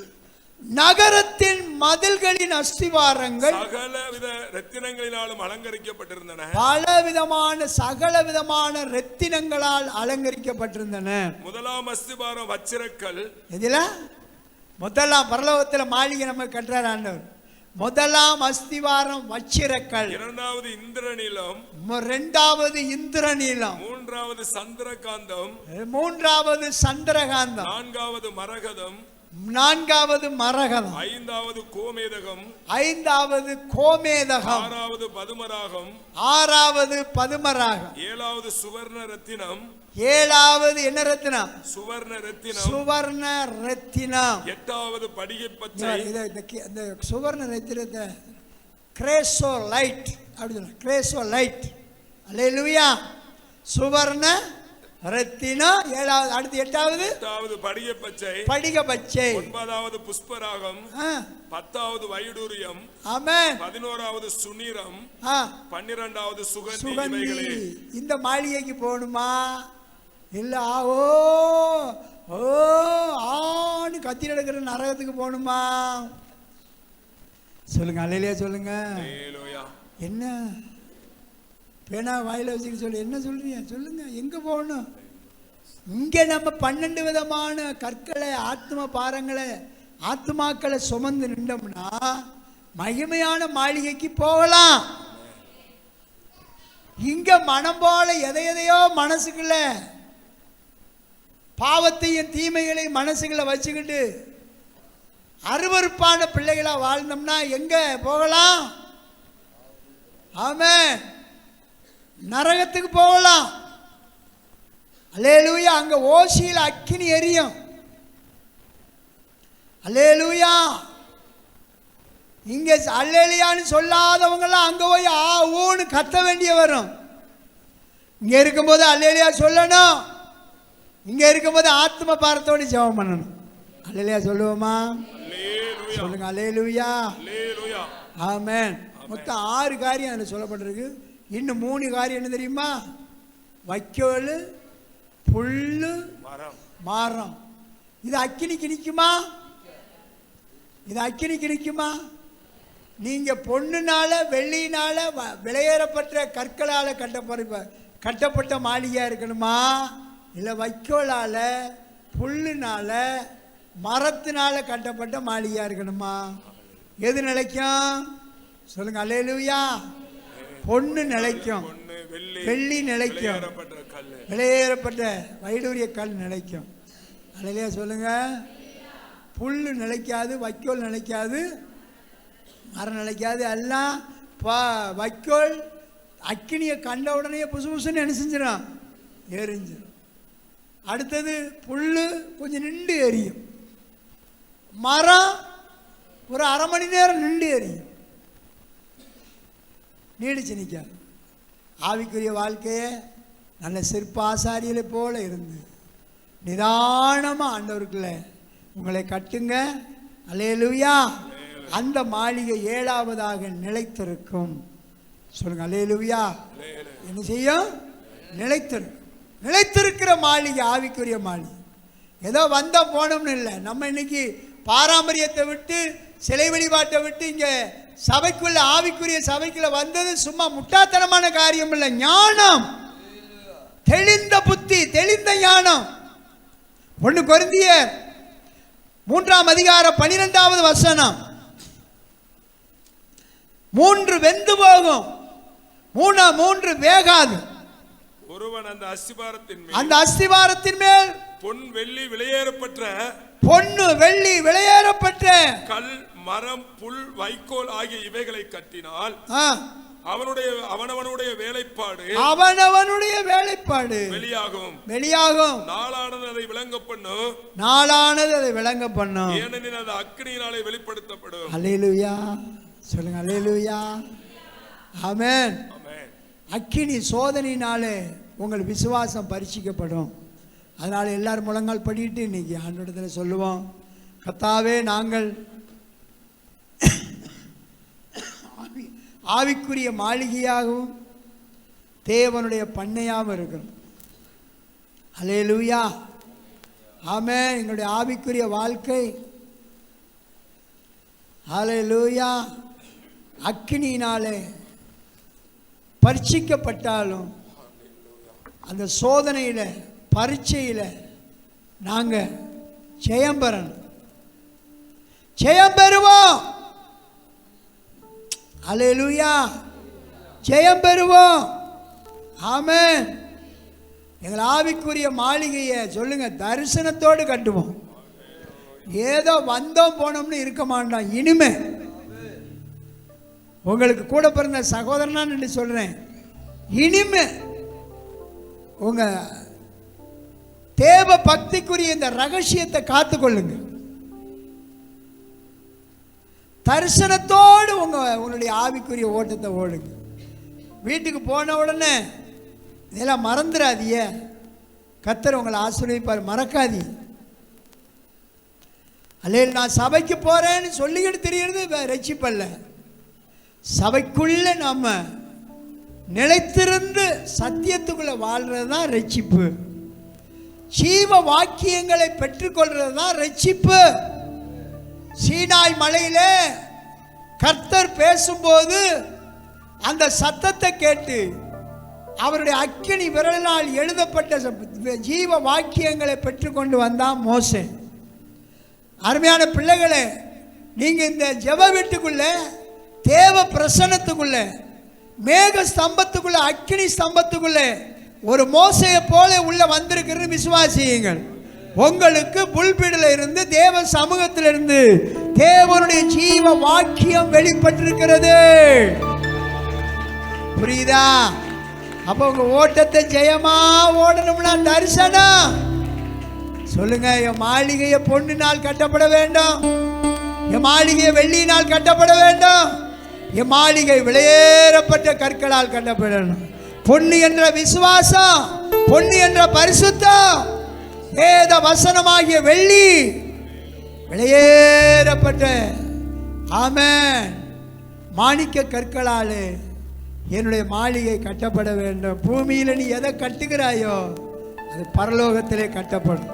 நகரத்தின் மதில்களின் அஸ்திவாரங்கள் சகலவித ரத்தினங்களினாலும் அலங்கரிக்கப்பட்டிருந்தன. பலவிதமான சகலவிதமான ரத்தினங்களால் அலங்கரிக்கப்பட்டிருந்தன. முதலாம் அஸ்திபாரம் வச்சிரக்கல். இதுல முதலாம் பரலோகத்தில் மாளிகை நம்ம கட்டுறார் ஆண்டவர். முதலாம் அஸ்திவாரம் வச்சிரக்கல், 2வது இந்திரநீலம், 2வது இந்திரநீலம், 3வது சந்திரகாந்தம், 3வது சந்திரகாந்தம், 4வது மரகதம், 4வது மரகதம், 5வது கோமேதகம், 5வது கோமேதகம், 6வது பதுமராகம், 6வது பதுமராகம், 7வது சுவர்ண ரத்தினம், 7வது என்ன ரத்தினம்? சுவர்ண ரத்தினம், சுவர்ண ரத்தினம், 8வது படிகை பச்சை. இந்த சுவர்ண ரத்தினத்தை கிரேசோ லைட் அப்படி சொல்ல, கிரேசோ லைட். அல்லேலூயா. சுவர்ண ரத்தினம் 7வது. அடுத்து 8வது படிகை பச்சை, படிக பச்சை, 9வது புஷ்பராகம், 10வது வைடூரியம், ஆமென், 11வது சுனிரம், 12வது சுகந்தி. இந்த மாளிகைக்கு போகணுமா? இல்ல ஓ ஓ ஆன்னு கத்தி நடக்கிற நரகத்துக்கு போகணுமா? சொல்லுங்க, அல்லேலூயா சொல்லுங்க. என்ன பேனா வாயில வச்சுக்க சொல்லு, என்ன சொல்றீங்க சொல்லுங்க, எங்க போகணும்? இங்க நம்ம 12 விதமான கற்களை, ஆத்ம பாரங்களை, ஆத்மாக்களை சுமந்து நின்றோம்னா மகிமையான மாளிகைக்கு போகலாம். இங்க மனம் போல எதையோ மனசுக்குள்ள பாவத்தையும் தீமைகளையும் மனசுக்குள்ள வச்சுக்கிட்டு அருவருப்பான பிள்ளைகளா வாழ்ந்தோம்னா எங்க போகலாம்? ஆமென், நரகத்துக்கு போகலாம். அல்லேலூயா. அங்க ஓசியில் அக்கினி எரியும். அல்லேலூயா. இங்க அல்லேலூயான்னு சொல்லாதவங்களாம் அங்க போய் ஆ ஊன்னு கத்த வேண்டிய வரும். இங்க இருக்கும்போது அல்லேலூயா சொல்லணும். இங்க இருக்கும்போது ஆத்ம பாரத்தோடு ஜெபம் பண்ணணும். அல்லேலூயா சொல்லுவோமா? சொல்லுங்க, அல்லேலூயா. ஆமென். மொத்தம் 6 காரியம் அதில் சொல்லப்பட்டிருக்கு. இன்னும் 3 காரியம் என்ன தெரியுமா? வைக்கோல், புல்லு, மரம். இது அக்கினிக்கு நிற்குமா? இது அக்கினிக்கு நிற்குமா? நீங்க பொண்ணுனால வெள்ளியினால விலையேறப்பட்ட கற்களால கட்டப்பட்ட மாளிகையா இருக்கணுமா? இல்லை வைக்கோலால, புல்லுனால, மரத்தினால கட்டப்பட்ட மாளிகையா இருக்கணுமா? எது நிலைக்கும்? சொல்லுங்க, அல்லேலூயா. பொண்ணு நிலைக்கும், வெள்ளி நிலைக்கும், விலையேறப்பட்ட வைடூரிய கல் நிலைக்கும். அல்லேலூயா சொல்லுங்க. புல்லு நிலைக்காது, வைக்கோல் நிலைக்காது, மரம் நிலைக்காது. எல்லாம் வைக்கோல் அக்கினியை கண்ட உடனே புசு புசுன்னு என்ன செஞ்சிடும்? எரிஞ்சிடும். அடுத்தது புல்லு கொஞ்சம் நின்று எரியும். மரம் ஒரு அரை மணி நேரம் நின்று எரியும், நீடிச்சு நிற்காது. ஆவிக்குரிய வாழ்க்கையை நல்ல சிற்பாசாரிகளை போல இருந்து நிதானமாக ஆண்டவருக்குள்ள உங்களை கட்டுங்க. அல்லேலூயா. அந்த மாளிகை 7வதாக நிலைத்திருக்கும். சொல்லுங்க, அல்லேலூயா. என்ன செய்யும்? நிலைத்திருக்கும். நிலைத்திருக்கிற மாளிகை ஆவிக்குரிய மாளிகை. ஏதோ வந்த போனோம்னு இல்லை. நம்ம இன்னைக்கு பாரம்பரியத்தை விட்டு, சிலை வழிபாட்டை விட்டு இங்கே சபைக்குள்ள, ஆவிக்குரிய சபைக்குள்ள வந்தது சும்மா முட்டாத்தனமான காரியம் இல்லை. ஞானம், தெளிந்த புத்தி, தெளிந்த ஞானம். 1 கொரிந்தியர் 3ஆம் அதிகாரம் 12வது வசனம். 3 வெந்து போகும், 3 வேகாது. ஒருவன் அந்த அஸ்திவாரத்தின் மேல் பொன் வெள்ளி விலையேறப்பட்ட கல், மரம், புல், வைக்கோல் ஆகிய இவைகளை கட்டினால் அவனவனுடைய வேலைப்பாடு வெளியாகும். நாளானது அதை விளங்க பண்ணும். ஏனெனில் அது அக்கினியினாலே வெளிப்படுத்தப்படும். அல்லேலூயா சொல்லுங்க, அல்லேலூயா. ஆமென். அக்கினி சோதனையினாலே உங்கள் விசுவாசம் பரீட்சிக்கப்படும். அதனால எல்லாரும் முழங்கால் படிட்டு இன்னைக்கு ஆண்டவரிடத்தில் சொல்லுவோம், கர்த்தாவே, நாங்கள் ஆவிக்குரிய மாளிகையாகவும் தேவனுடைய பண்ணையாகவும் இருக்கிறோம். அல்லேலூயா. ஆமென். எங்களுடைய ஆவிக்குரிய வாழ்க்கை அல்லேலூயா அக்கினியினாலே பரீட்சிக்கப்பட்டாலும் அந்த சோதனையில், பரீட்சையில் நாங்கள் ஜெயம் பெறணும், ஜெயம் பெறுவோம். அல்லேலூயா. ஜெயம் பெறுவோம். ஆமென். எங்கள் ஆவிக்குரிய மாளிகையை சொல்லுங்க, தரிசனத்தோடு கட்டுவோம். ஏதோ வந்தோம் போனோம்னு இருக்க மாட்டான். இனிமே உங்களுக்கு கூட பிறந்த சகோதரனா என்று சொல்றேன், இனிமே உங்க தேவ பக்திக்குரிய இந்த ரகசியத்தை காத்துக்கொள்ளுங்க. தரிசனத்தோடு உங்களுடைய ஆவிக்குரிய ஓட்டத்தை ஓடுங்க. வீட்டுக்கு போன உடனே இதெல்லாம் மறந்துடாதீங்க. கர்த்தர் உங்களை ஆசீர்வதிப்பார், மறக்காதீ. அல்ல நான் சபைக்கு போறேன்னு சொல்லிக்கிட்டு தெரியறது ரட்சிப்பல்ல. சபைக்குள்ள நம்ம நிலைத்திருந்து சத்தியத்துக்குள்ள வாழ்றது தான் ரட்சிப்பு. ஜீவ வாக்கியங்களை பெற்றுக்கொள்றது தான் ரட்சிப்பு. சீனாய் மலையிலே கர்த்தர் பேசும்போது அந்த சத்தத்தை கேட்டு அவருடைய அக்கினி விரலினால் எழுதப்பட்ட ஜீவ வாக்கியங்களை பெற்றுக்கொண்டு வந்தான் மோசே. அருமையான பிள்ளைகளே, நீங்க இந்த ஜெப வீட்டுக்குள்ள, தேவ பிரசன்னத்துக்குள்ள, மேக ஸ்தம்பத்துக்குள்ள, அக்கினி ஸ்தம்பத்துக்குள்ள ஒரு மோசையை போல உள்ள வந்திருக்கிறது விசுவாசியுங்கள். உங்களுக்கு புல்பிடில இருந்து, தேவ சமூகத்திலிருந்து தேவனுடைய ஜீவ வாக்கியம் வெளிப்பட்டிருக்கிறது. புரியுதா? அப்ப உங்க ஓட்டத்தை ஜெயமா ஓடணும்னா தரிசனம். சொல்லுங்க, என் மாளிகையை பொன்னினால் கட்டப்பட வேண்டும், என் மாளிகையை வெள்ளியினால் கட்டப்பட வேண்டும், என் மாளிகை விலையேறப்பட்ட கற்களால் கட்டப்படணும். பொன்னு என்ற விசுவாசம், பொன்னு என்ற பரிசுத்தம், வேத வசனமாகிய வெள்ளி விலையேறப்பட்ட ஆமென் மாணிக்க கற்களாலே என்னுடைய மாளிகை கட்டப்பட வேண்டும். பூமியில நீ எதை கட்டுகிறாயோ அது பரலோகத்திலே கட்டப்படும்.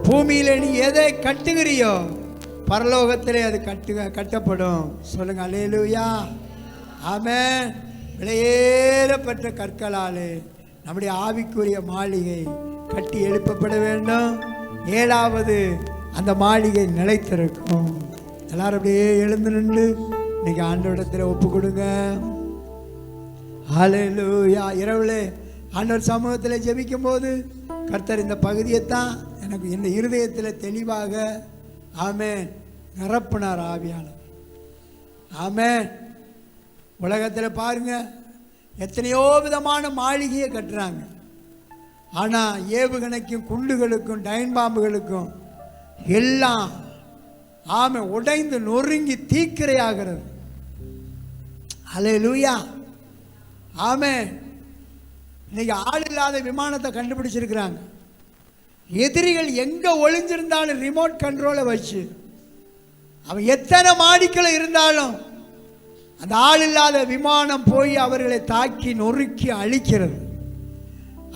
பூமியில நீ எதை கட்டுகிறியோ பரலோகத்திலே அது கட்டப்படும். சொல்லுங்க அல்லேலூயா, ஆமென். விலையேறப்பட்ட கற்களாலே நம்முடைய ஆவிக்குரிய மாளிகை கட்டி எழுப்பப்பட வேண்டும். 7வது அந்த மாளிகை நிலைத்திருக்கும். எல்லாரும் அப்படியே எழுந்து நின்று இன்னைக்கு ஆண்டவரிடத்தில் ஒப்பு கொடுங்க. ஹல்லேலூயா. இரவுல ஆண்டவர் சமூகத்தில் ஜெபிக்கும் போது கர்த்தர் இந்த பகுதியைத்தான் எனக்கு இந்த இருதயத்தில் தெளிவாக ஆமென் நிரப்பினார் ஆவியானவர். ஆமென். உலகத்தில் பாருங்க, எத்தனையோ விதமான மாளிகையை கட்டுறாங்க. ஆனால் ஏவுகணைக்கும் குண்டுகளுக்கும் டைன் பாம்புகளுக்கும் எல்லாம் ஆமென் உடைந்து நொறுங்கி தீக்கிரையாகிறது. அல்லேலூயா, ஆமென். இன்னைக்கு ஆள் இல்லாத விமானத்தை கண்டுபிடிச்சிருக்கிறாங்க. எதிரிகள் எங்க ஒளிஞ்சிருந்தாலும் ரிமோட் கண்ட்ரோலை வச்சு அவன் எத்தனை மாடிக்குள்ள இருந்தாலும் அந்த ஆள் இல்லாத விமானம் போய் அவர்களை தாக்கி நொறுக்கி அழிக்கிறது.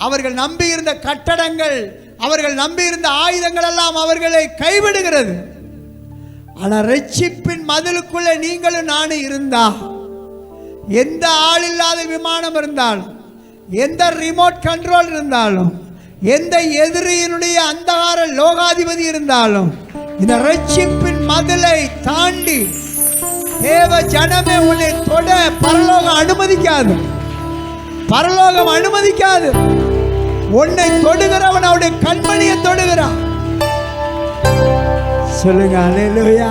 அவர்கள் நம்பியிருந்த கட்டடங்கள், அவர்கள் நம்பியிருந்த ஆயுதங்கள் எல்லாம் அவர்களை கைவிடுகிறது. ஆனால் ரட்சிப்பின் மதிலுக்குள்ள நீங்களும் நானும் இருந்தா, எந்த ஆள் இல்லாத விமானம் இருந்தாலும், எந்த ரிமோட் கண்ட்ரோல் இருந்தாலும், எந்த எதிரியினுடைய அந்தகார லோகாதிபதி இருந்தாலும், இந்த ரட்சிப்பின் மதிலை தாண்டி தேவ ஜனமே உன்னை தொட பரலோகம் அனுமதிக்காது. பரலோகம் அனுமதிக்காது. உன்னை தொடுகிறவன் அவனுடைய கண்மணியை தொடுகிறான். சொல்லுங்க அல்லேலூயா.